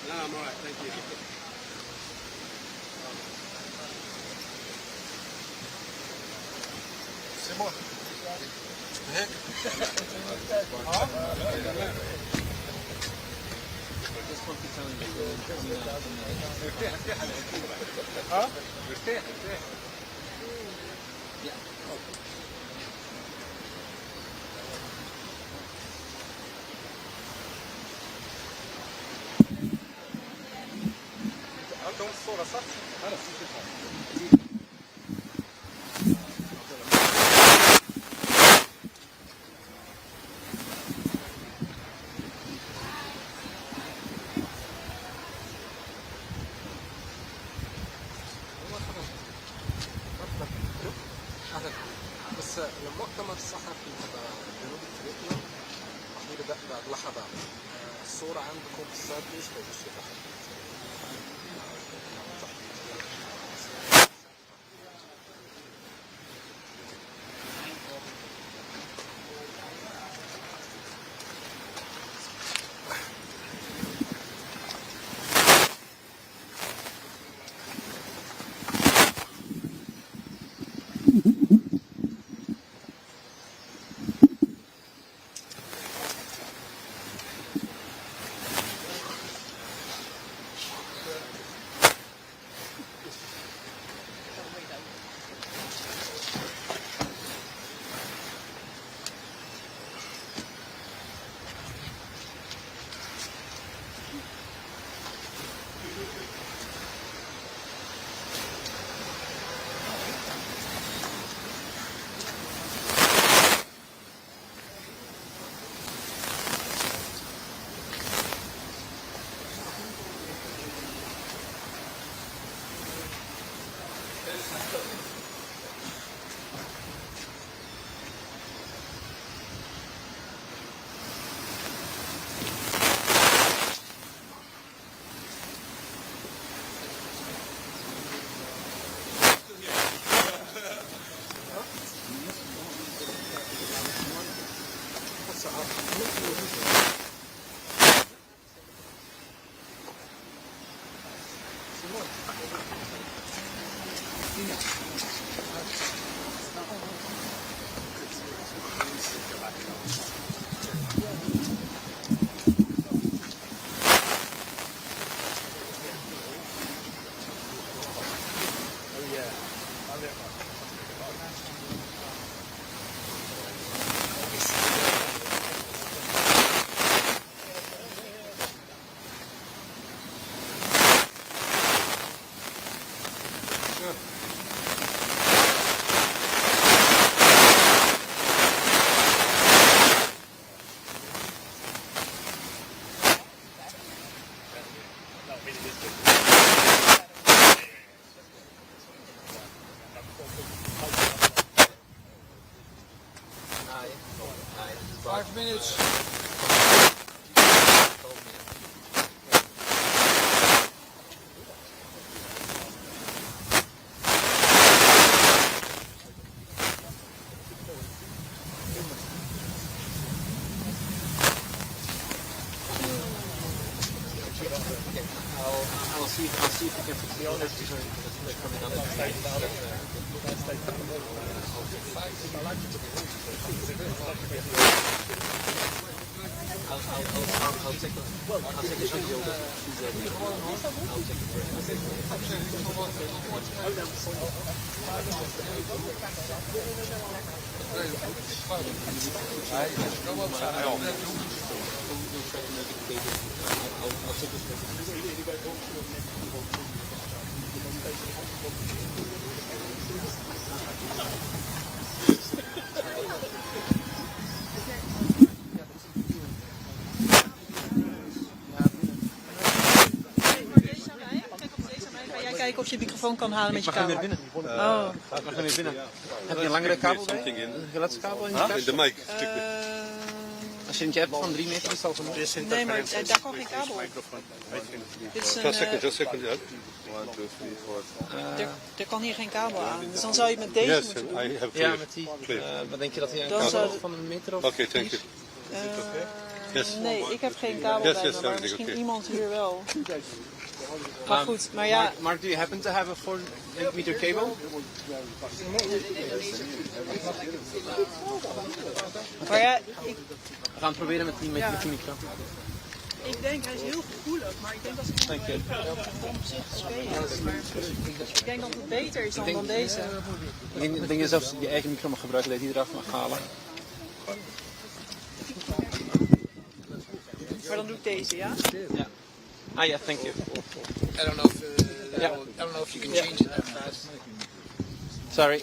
No, I'm all right, thank you. Simon. هيك ها مرتاح عندهم الصورة صح؟ خلاص بس المؤتمر الصحفي تبع جنوب افريقيا راح يبدا بعد لحظات. الصوره عندكم بالذات ليش بدش I'll see if we can fix the owners coming on the side. Kijken of je de microfoon kan halen met je kabel. Ik mag er weer binnen. Heb je een langere kabel bij? Een geluidskabel in je pers? De mic. Als je eentje hebt van 3 meter is dat al genoeg. Nee, maar daar kan geen kabel op. Dit is een, Just second, yeah. 1, 2, 3, 4. er kan hier geen kabel aan. Dus dan zou je met deze Yes, moeten and doen. I have Ja, clear. met die. Clear. Wat denk je dat hij een Dan kabel zou- heeft van een meter of? Okay, thank you. Yes. Nee, ik heb geen kabel Yes, bij yes, me, sorry, maar misschien okay. iemand hier wel. Maar goed, maar ja, Mark, do you happen to have a 4 meter cable? maar ja, We gaan het proberen met die micro. ik denk hij is heel gevoelig, maar ik denk dat het Dank je. om zich te spelen. Maar ik denk dat het beter is dan deze. Ik denk dat je zelfs je eigen micro mag gebruiken, dat je die eraf mag halen. Maar dan doe ik deze, ja? Ja. Ah ja, thank you. I don't know if you can change it that fast. Sorry.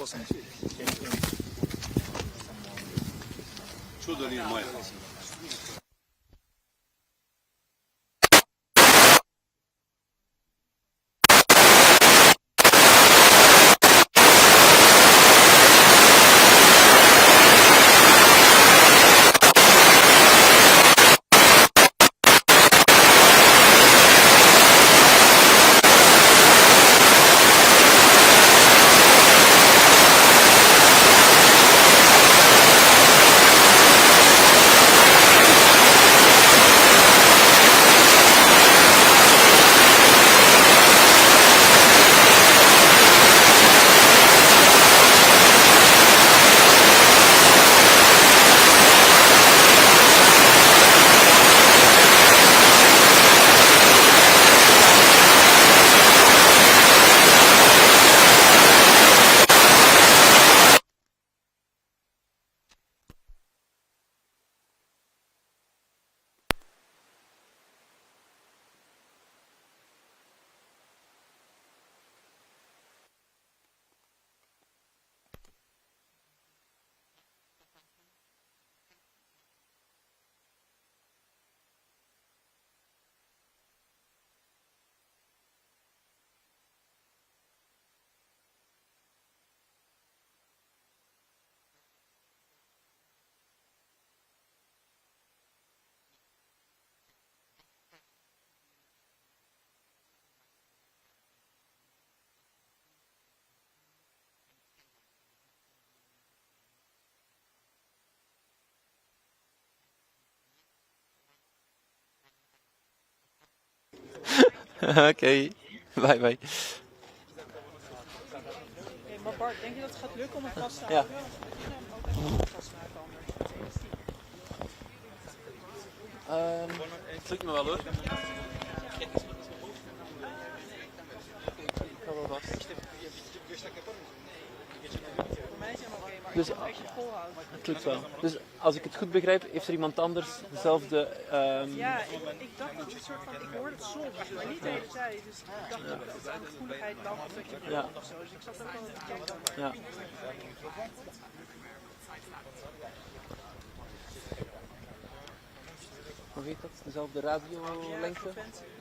Oké, bye bye. Maar Bart, denk je dat het gaat lukken om het vast te Ja. houden? Het lukt me wel hoor. Ik hou wel vast. Voor mij is het helemaal oké, maar Dus- ik denk dat je het volhoudt. Het lukt wel. Dus als ik het goed begrijp, heeft er iemand anders dezelfde... Ja, ik dacht dat het een soort van, ik hoorde het soms, maar niet de hele tijd. Dus ik dacht ook dat het aan de gevoeligheid lag of dat je het Ja. wilde of zo. Dus ik zat ook wel te kijken. Ja. Hoe heet dat? Dezelfde radiolengte?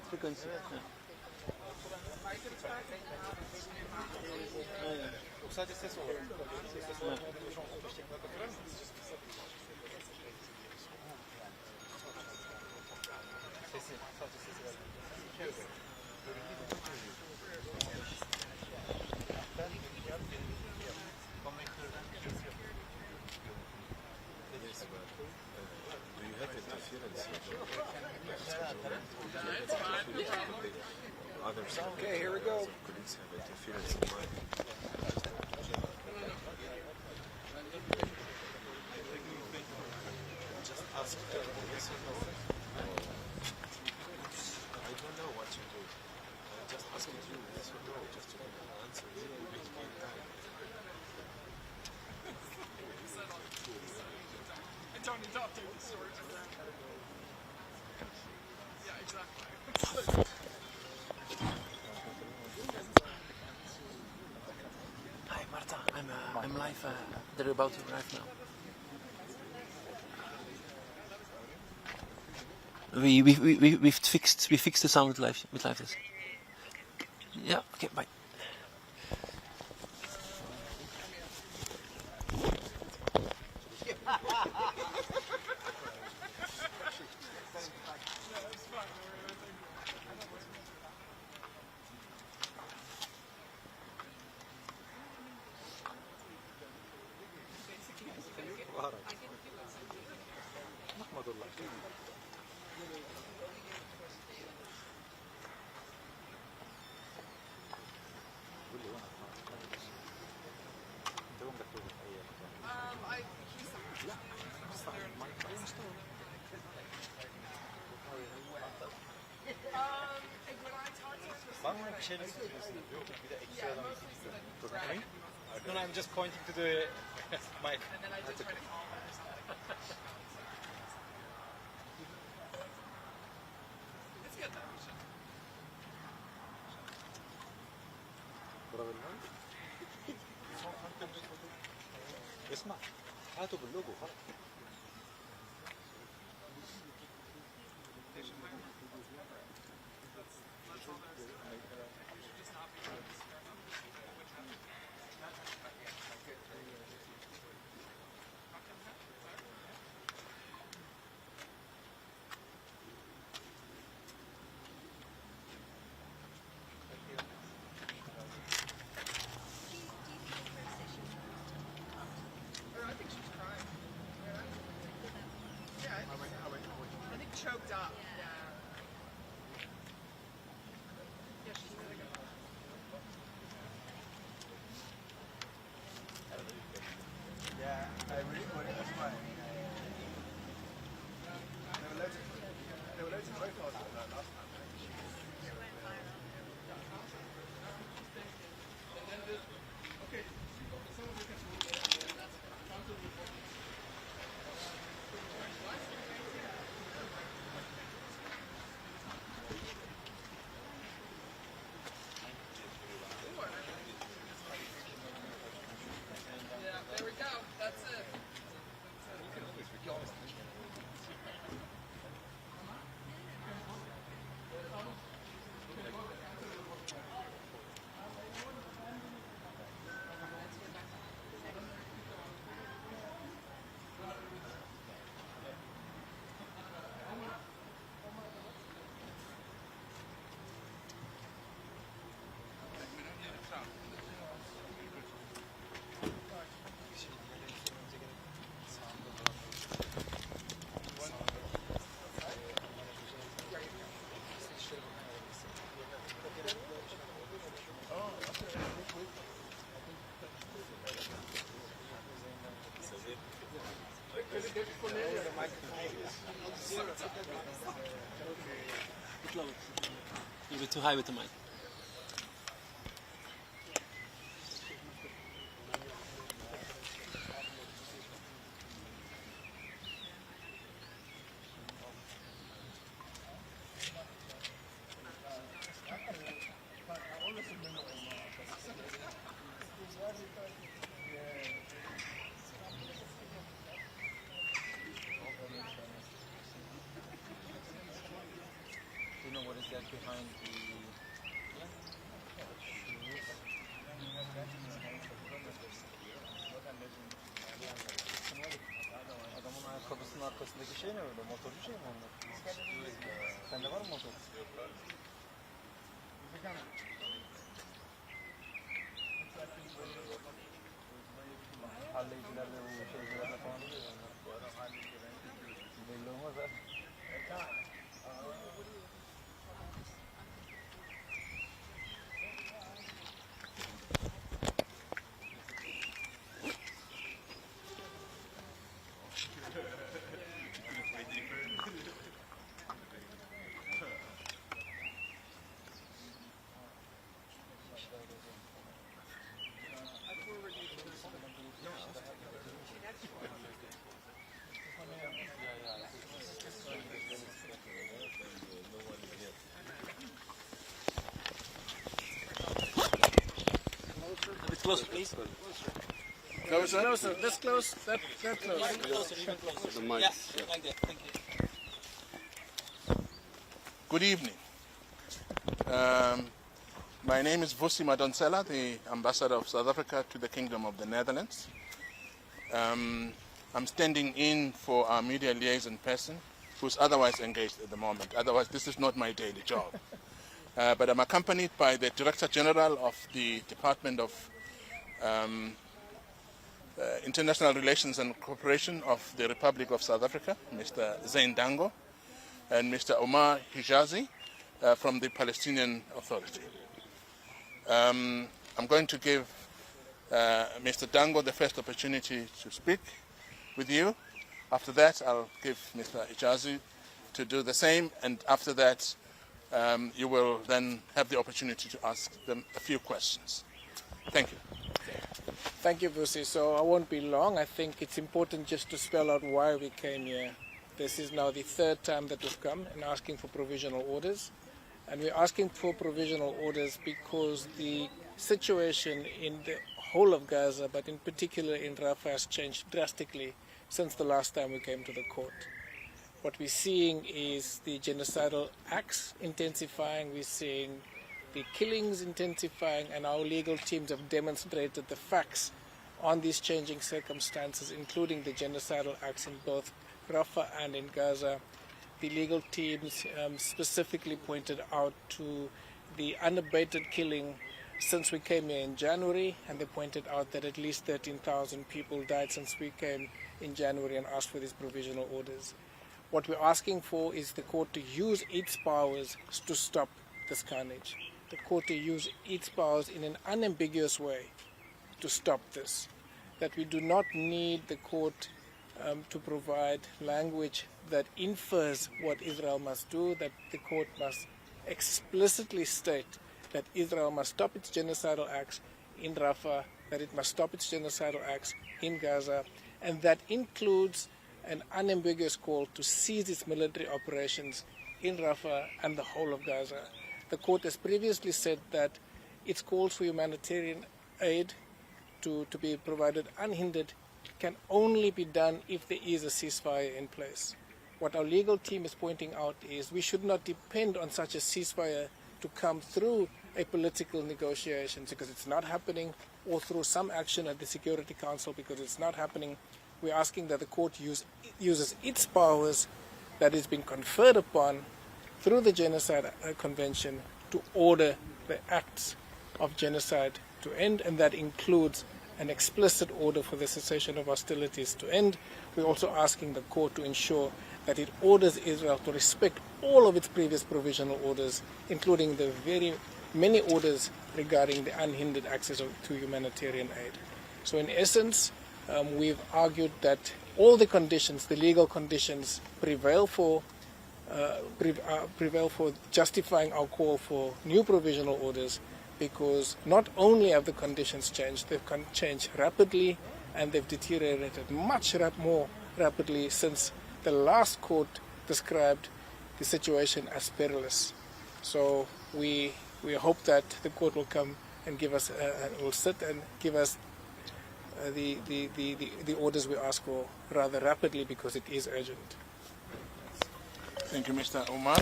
Frequentie. Ja. Okay, here we go. don't know what to do. I'm just asking you yes or no, just to get an answer. You don't make me time. Tony, don't take this sword. Yeah, exactly. Hi, Marta. I'm live. They're about to arrive now. We fixed the sound with live test. Yeah. Okay. Bye. No, I'm just pointing to the mic. That's okay. اسمع هاتوا باللوجو خلاص. Choked up. There we go. That's it. You're a bit too high with the mic. Behind the adamın ayakkabısının arkasındaki şey ne öyle? Motorcu şey mi onlar? Sende var mı motor? Halleyicilerle bu şeylerle falan oluyor ya. Belli olmaz ha. Closer, please. Closer? Closer, this close, that close. Closer, even closer. The mic. Yeah, like that. Thank you. Good evening. My name is Vusi Madonsela, the Ambassador of South Africa to the Kingdom of the Netherlands. I'm standing in for our media liaison person, who's otherwise engaged at the moment. Otherwise, this is not my daily job. But I'm accompanied by the Director General of the Department of International Relations and Cooperation of the Republic of South Africa, Mr. Zain Dango, and Mr. Omar Hijazi from the Palestinian Authority. I'm going to give Mr. Dango the first opportunity to speak with you. After that, I'll give Mr. Hijazi to do the same, and after that, you will then have the opportunity to ask them a few questions. Thank you. Thank you, Vusi. So I won't be long. I think it's important just to spell out why we came here. This is now the third time that we've come and asking for provisional orders. And we're asking for provisional orders because the situation in the whole of Gaza, but in particular in Rafah, has changed drastically since the last time we came to the court. What we're seeing is the genocidal acts intensifying. We're seeing the killings intensifying, and our legal teams have demonstrated the facts on these changing circumstances, including the genocidal acts in both Rafah and in Gaza. The legal teams specifically pointed out to the unabated killing since we came here in January, and they pointed out that at least 13,000 people died since we came in January and asked for these provisional orders. What we're asking for is the court to use its powers to stop this carnage. The court to use its powers in an unambiguous way to stop this. That we do not need the court to provide language that infers what Israel must do, that the court must explicitly state that Israel must stop its genocidal acts in Rafah, that it must stop its genocidal acts in Gaza, and that includes an unambiguous call to cease its military operations in Rafah and the whole of Gaza. The court has previously said that its calls for humanitarian aid to be provided unhindered can only be done if there is a ceasefire in place. What our legal team is pointing out is we should not depend on such a ceasefire to come through a political negotiation because it's not happening, or through some action at the Security Council because it's not happening. We're asking that the court uses its powers that has been conferred upon through the Genocide Convention to order the acts of genocide to end, and that includes an explicit order for the cessation of hostilities to end. We're also asking the court to ensure that it orders Israel to respect all of its previous provisional orders, including the very many orders regarding the unhindered access to humanitarian aid. So in essence, we've argued that all the conditions, the legal conditions, prevail for justifying our call for new provisional orders, because not only have the conditions changed, they've changed rapidly, and they've deteriorated much more rapidly since the last court described the situation as perilous. So we hope that the court will come and give us, will sit and give us the orders we ask for rather rapidly, because it is urgent. Thank you, Mr. Omar.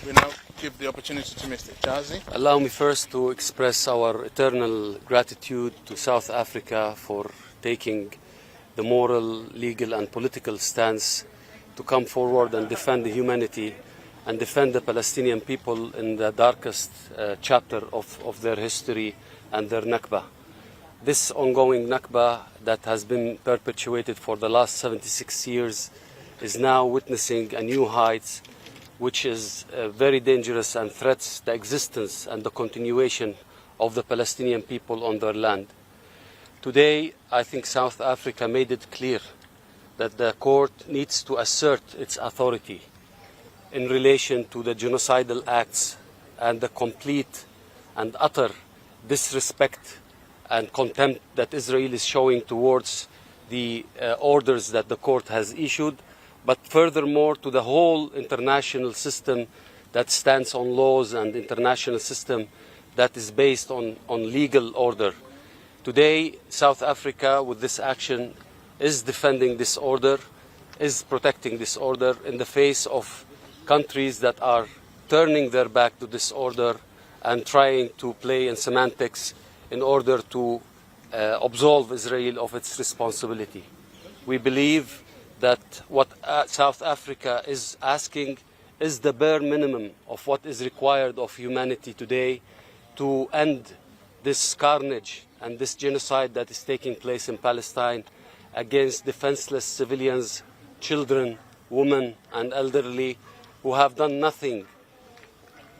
We now give the opportunity to Mr. Hijazi. Allow me first to express our eternal gratitude to South Africa for taking the moral, legal and political stance to come forward and defend the humanity and defend the Palestinian people in the darkest chapter of their history and their Nakba. This ongoing Nakba that has been perpetuated for the last 76 years is now witnessing a new height, which is very dangerous and threats the existence and the continuation of the Palestinian people on their land. Today, I think South Africa made it clear that the court needs to assert its authority in relation to the genocidal acts and the complete and utter disrespect and contempt that Israel is showing towards the orders that the court has issued, but furthermore to the whole international system that stands on laws and international system that is based on legal order. Today, South Africa, with this action, is defending this order, is protecting this order in the face of countries that are turning their back to this order and trying to play in semantics in order to absolve Israel of its responsibility. We believe that what South Africa is asking is the bare minimum of what is required of humanity today to end this carnage and this genocide that is taking place in Palestine against defenseless civilians, children, women, and elderly who have done nothing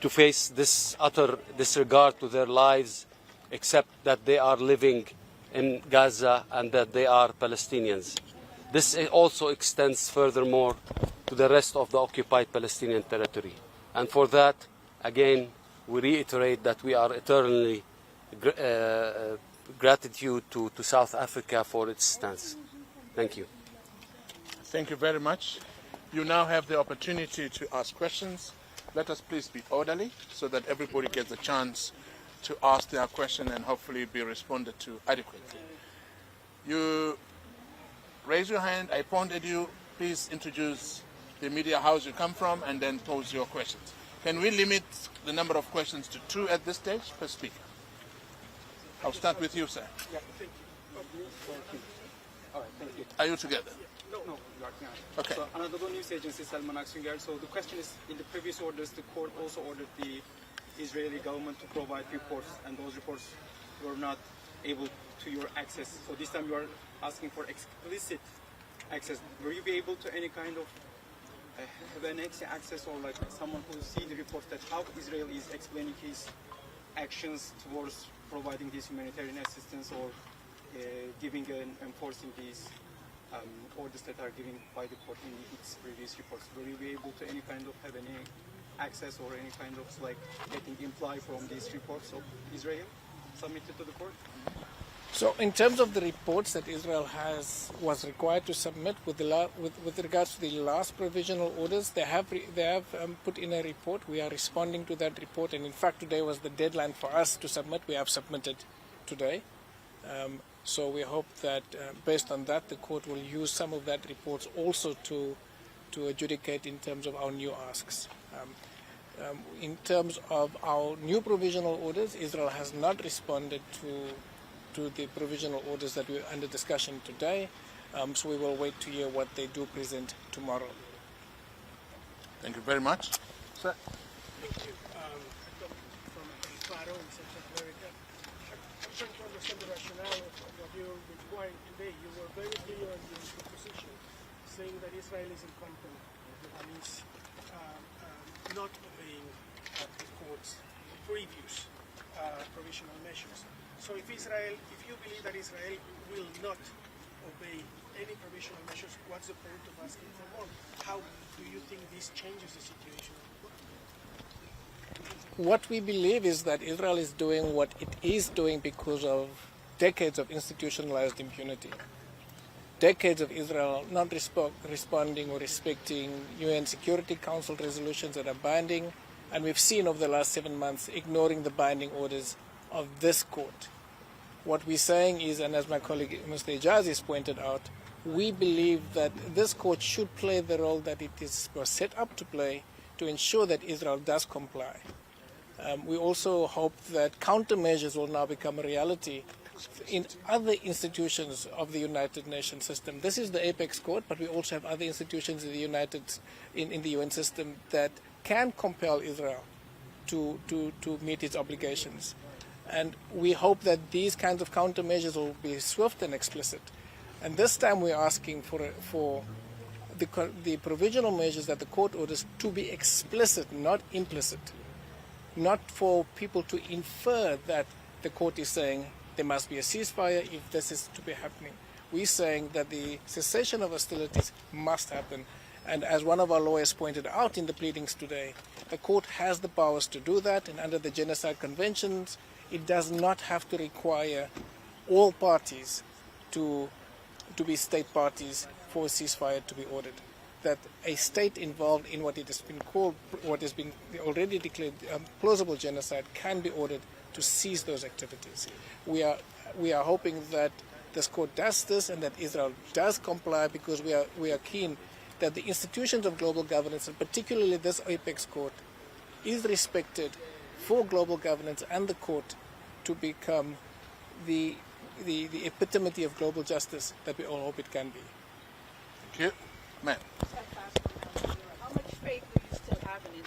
to face this utter disregard to their lives except that they are living in Gaza and that they are Palestinians. This also extends furthermore to the rest of the occupied Palestinian territory. And for that, again, we reiterate that we are eternally gratitude to South Africa for its stance. Thank you. Thank you very much. You now have the opportunity to ask questions. Let us please be orderly so that everybody gets a chance to ask their question and hopefully be responded to adequately. You raise your hand, I point at you, please introduce the media house you come from and then pose your questions. Can we limit the number of questions to 2 at this stage per speaker? I'll start with you, sir. Yeah, thank you. Thank you. All right, thank you. Are you together? No, you are not. Okay. So, Anadolu News Agency, Salman Aksunger. So the question is, in the previous orders, the court also ordered the Israeli government to provide reports, and those reports were not able to your access. So this time you are asking for explicit access. Will you be able to any kind of have an access, or like someone who see the reports that how Israel is explaining his actions towards providing this humanitarian assistance or giving and enforcing these orders that are given by the court in its previous reports? Will you be able to any kind of have any access or any kind of like getting imply from these reports of Israel submitted to the court? So in terms of the reports that Israel was required to submit with regards to the last provisional orders, they have put in a report. We are responding to that report, and in fact today was the deadline for us to submit. We have submitted today. So we hope that based on that, the court will use some of that reports also to adjudicate in terms of our new asks. In terms of our new provisional orders, Israel has not responded to the provisional orders that were under discussion today, so we will wait to hear what they do present tomorrow. Thank you very much. Sir? Thank you. From Faro in Central America. I'm trying to understand the rationale of what you're requiring today. You were very clear on your position, saying that Israel is incompetent and is not obeying the court's previous provisional measures. So if you believe that Israel will not obey any provisional measures, what's the point of asking for more? How do you think this changes the situation? What we believe is that Israel is doing what it is doing because of decades of institutionalized impunity. Decades of Israel not responding or respecting UN Security Council resolutions that are binding, and we've seen over the last 7 months ignoring the binding orders of this court. What we're saying is, and as my colleague Mr. Ijaz has pointed out, we believe that this court should play the role that it was set up to play to ensure that Israel does comply. We also hope that countermeasures will now become a reality in other institutions of the United Nations system. This is the apex court, but we also have other institutions in the UN system that can compel Israel to meet its obligations. And we hope that these kinds of countermeasures will be swift and explicit. And this time we're asking for the provisional measures that the court orders to be explicit, not implicit. Not for people to infer that the court is saying there must be a ceasefire if this is to be happening. We're saying that the cessation of hostilities must happen. And as one of our lawyers pointed out in the pleadings today, the court has the powers to do that, and under the Genocide Conventions, it does not have to require all parties to be state parties for a ceasefire to be ordered. That a state involved in what has been already declared plausible genocide can be ordered to cease those activities. We are we are hoping that this court does this and that Israel does comply, because we are keen that the institutions of global governance, and particularly this apex court, is respected for global governance and the court to become the epitome of global justice that we all hope it can be. Thank you. Ma'am. How much faith do you still have in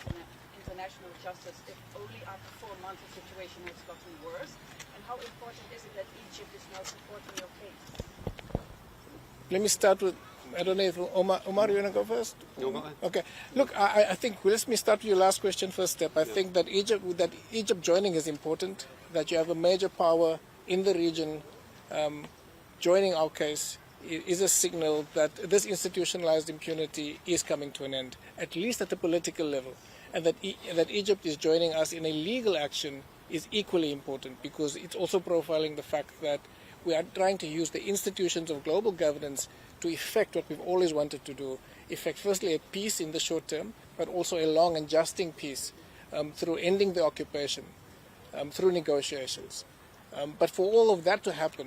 international justice if only after 4 months the situation has gotten worse? And how important is it that Egypt is now supporting your case? Let me start with, I don't know if Omar, you want to go first? Okay. Look, I think, let me start with your last question first step. I think that Egypt joining is important, that you have a major power in the region joining our case is a signal that this institutionalized impunity is coming to an end, at least at the political level. And that Egypt is joining us in a legal action is equally important, because it's also profiling the fact that we are trying to use the institutions of global governance to effect what we've always wanted to do, effect firstly a peace in the short term, but also a long and lasting peace through ending the occupation, through negotiations. But for all of that to happen,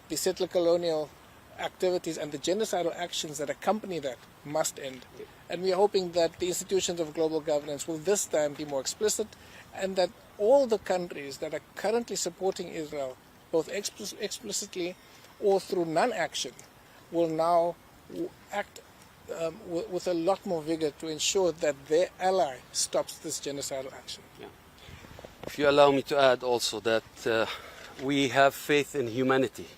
the settler colonial activities and the genocidal actions that accompany that must end. And we are hoping that the institutions of global governance will this time be more explicit, and that all the countries that are currently supporting Israel, both explicitly or through non-action, will now act with a lot more vigor to ensure that their ally stops this genocidal action. Yeah. If you allow me to add also that we have faith in humanity,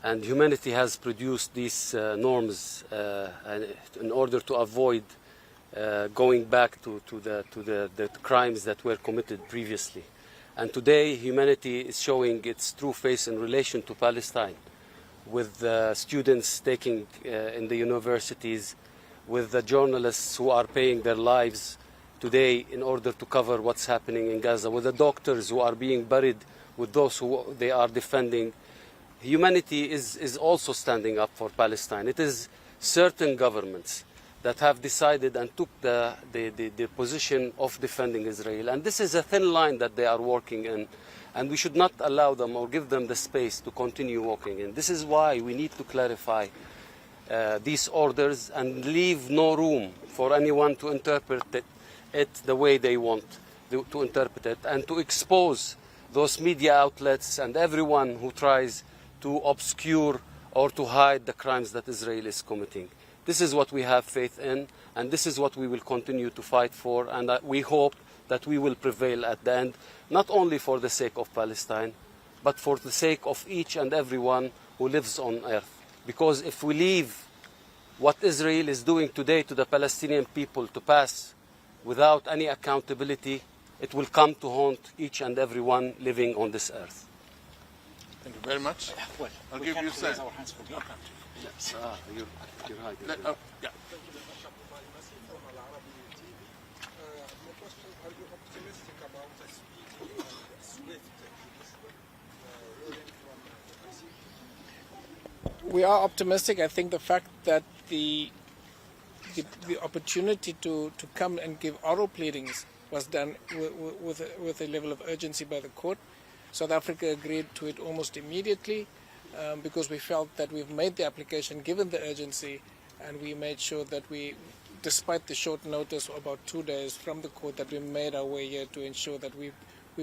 and humanity has produced these norms in order to avoid going back to the crimes that were committed previously. And today humanity is showing its true face in relation to Palestine, with students taking in the universities, with the journalists who are paying their lives today in order to cover what's happening in Gaza, with the doctors who are being buried with those who they are defending. Humanity is also standing up for Palestine. It is certain governments that have decided and took the position of defending Israel. And this is a thin line that they are working in. And we should not allow them or give them the space to continue walking in. This is why we need to clarify these orders and leave no room for anyone to interpret it the way they want to interpret it, and to expose those media outlets and everyone who tries to obscure or to hide the crimes that Israel is committing. This is what we have faith in, and this is what we will continue to fight for, and we hope that we will prevail at the end, not only for the sake of Palestine, but for the sake of each and everyone who lives on earth. Because if we leave what Israel is doing today to the Palestinian people to pass without any accountability, it will come to haunt each and everyone living on this earth. Thank you very much. Well, I'll give you raise our hands for the Yes. You're right. Yeah. We are optimistic. I think the fact that the opportunity to come and give oral pleadings was done with a level of urgency by the court. South Africa agreed to it almost immediately because we felt that we've made the application given the urgency, and we made sure that we, despite the short notice, about 2 days from the court, that we made our way here to ensure that we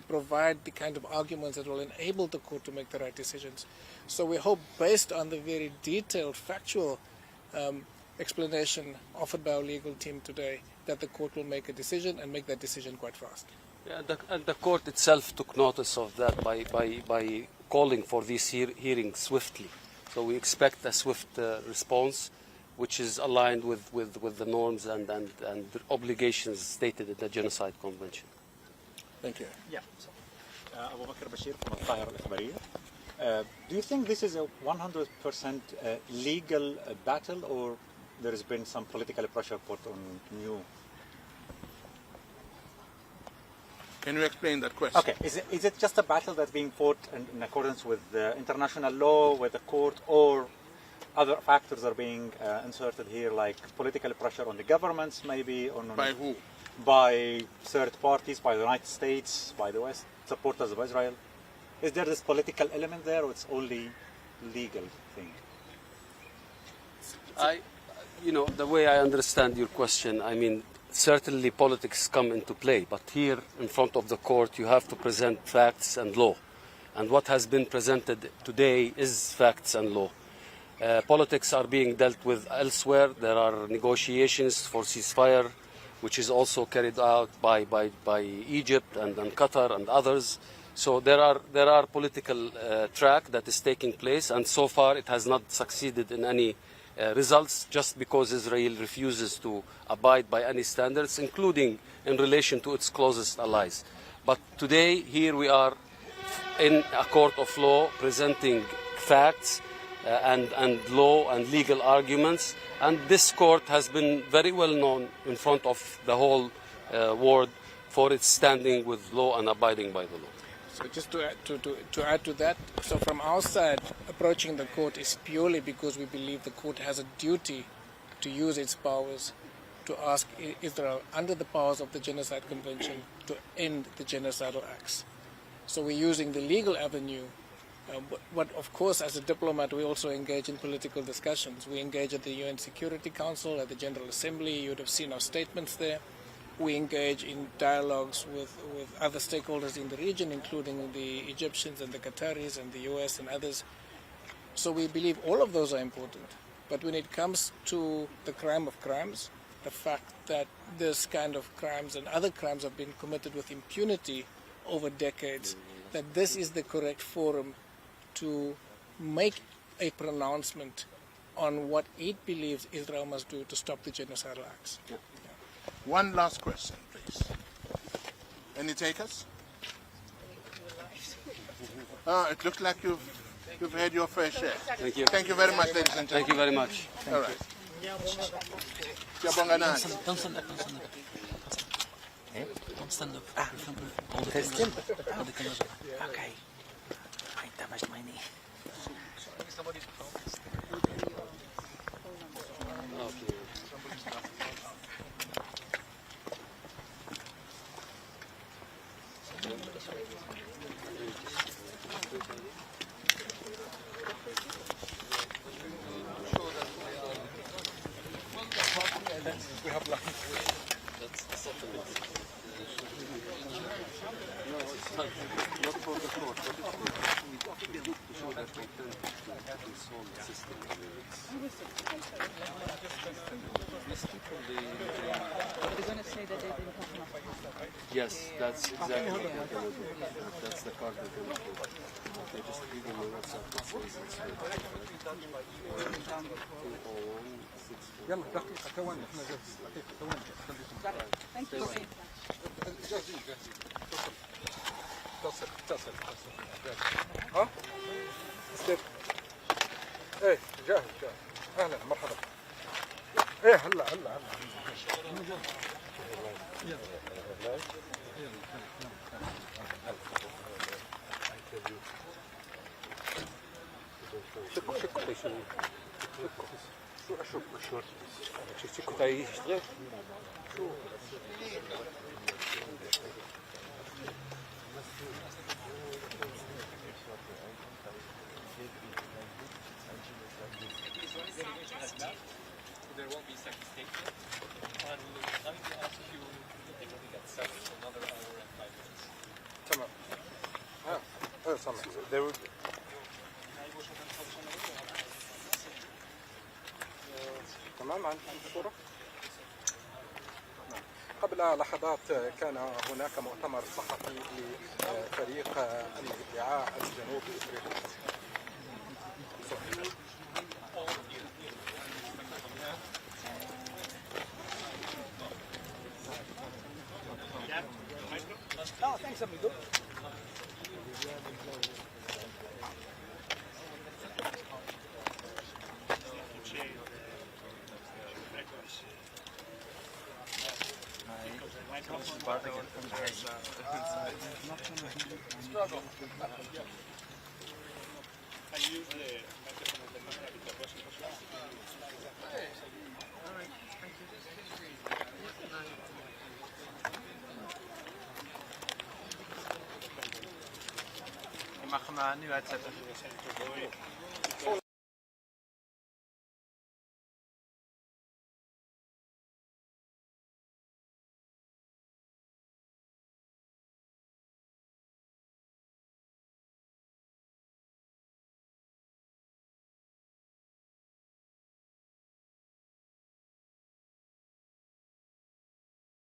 provide the kind of arguments that will enable the court to make the right decisions. So we hope, based on the very detailed, factual explanation offered by our legal team today, that the court will make a decision and make that decision quite fast. Yeah, and the court itself took notice of that by calling for these hearings swiftly. So we expect a swift response, which is aligned with the norms and the obligations stated in the Genocide Convention. Thank you. Yeah. Abu Bakr Bashir from Al-Qahira Al-Ikhbariyya. Do you think this is a 100% legal battle, or there has been some political pressure put on you? Can you explain that question? Okay. Is it just a battle that's being fought in accordance with international law, with the court, or other factors are being inserted here, like political pressure on the governments, maybe? By who? By third parties, by the United States, by the West, supporters of Israel? Is there this political element there, or it's only legal thing? The way I understand your question, I mean, certainly politics come into play, but here in front of the court you have to present facts and law. And what has been presented today is facts and law. Politics are being dealt with elsewhere. There are negotiations for ceasefire, which is also carried out by Egypt and Qatar and others. So there are political track that is taking place, and so far it has not succeeded in any results, just because Israel refuses to abide by any standards, including in relation to its closest allies. But today, here we are in a court of law presenting facts and law and legal arguments, and this court has been very well known in front of the whole world for its standing with law and abiding by the law. So just to add to that, so from our side, approaching the court is purely because we believe the court has a duty to use its powers to ask Israel, under the powers of the Genocide Convention, to end the genocidal acts. So we're using the legal avenue, but of course, as a diplomat, we also engage in political discussions. We engage at the UN Security Council, at the General Assembly. You would have seen our statements there. We engage in dialogues with other stakeholders in the region, including the Egyptians and the Qataris and the US and others. So we believe all of those are important. But when it comes to the crime of crimes, the fact that this kind of crimes and other crimes have been committed with impunity over decades, that this is the correct forum to make a pronouncement on what it believes Israel must do to stop the genocidal acts. Yeah. One last question, please. Any takers? It looks like you've had your fair share. Thank you. Thank you very much, ladies and gentlemen. Thank you very much. All right. Don't stand up. Don't stand up. Don't stand up. Hold the camera. Okay. I damaged my knee. We have luck. That's the settlement. No, it's not for the court, but it's to show that we can solve the system. Are they going to say that they didn't have enough? Yes, that's exactly what they're going to do. That's the card they're going to do. They just give them a WhatsApp that says it's يلا دقيقة ثواني احنا جاهزين دقيقة ثواني خليكم جاهزين اتصل ها؟ استاذ ايه جاهز اهلا مرحبا ايه هلا شو تاي يشتغل شو There won't be a second statement. I'm going to ask you everything at 7, another hour and 5 minutes. تمام سامح there will be تمام عندي صورة قبل لحظات كان هناك مؤتمر صحفي لفريق الادعاء الجنوبي افريقي mag hem nu uitzetten.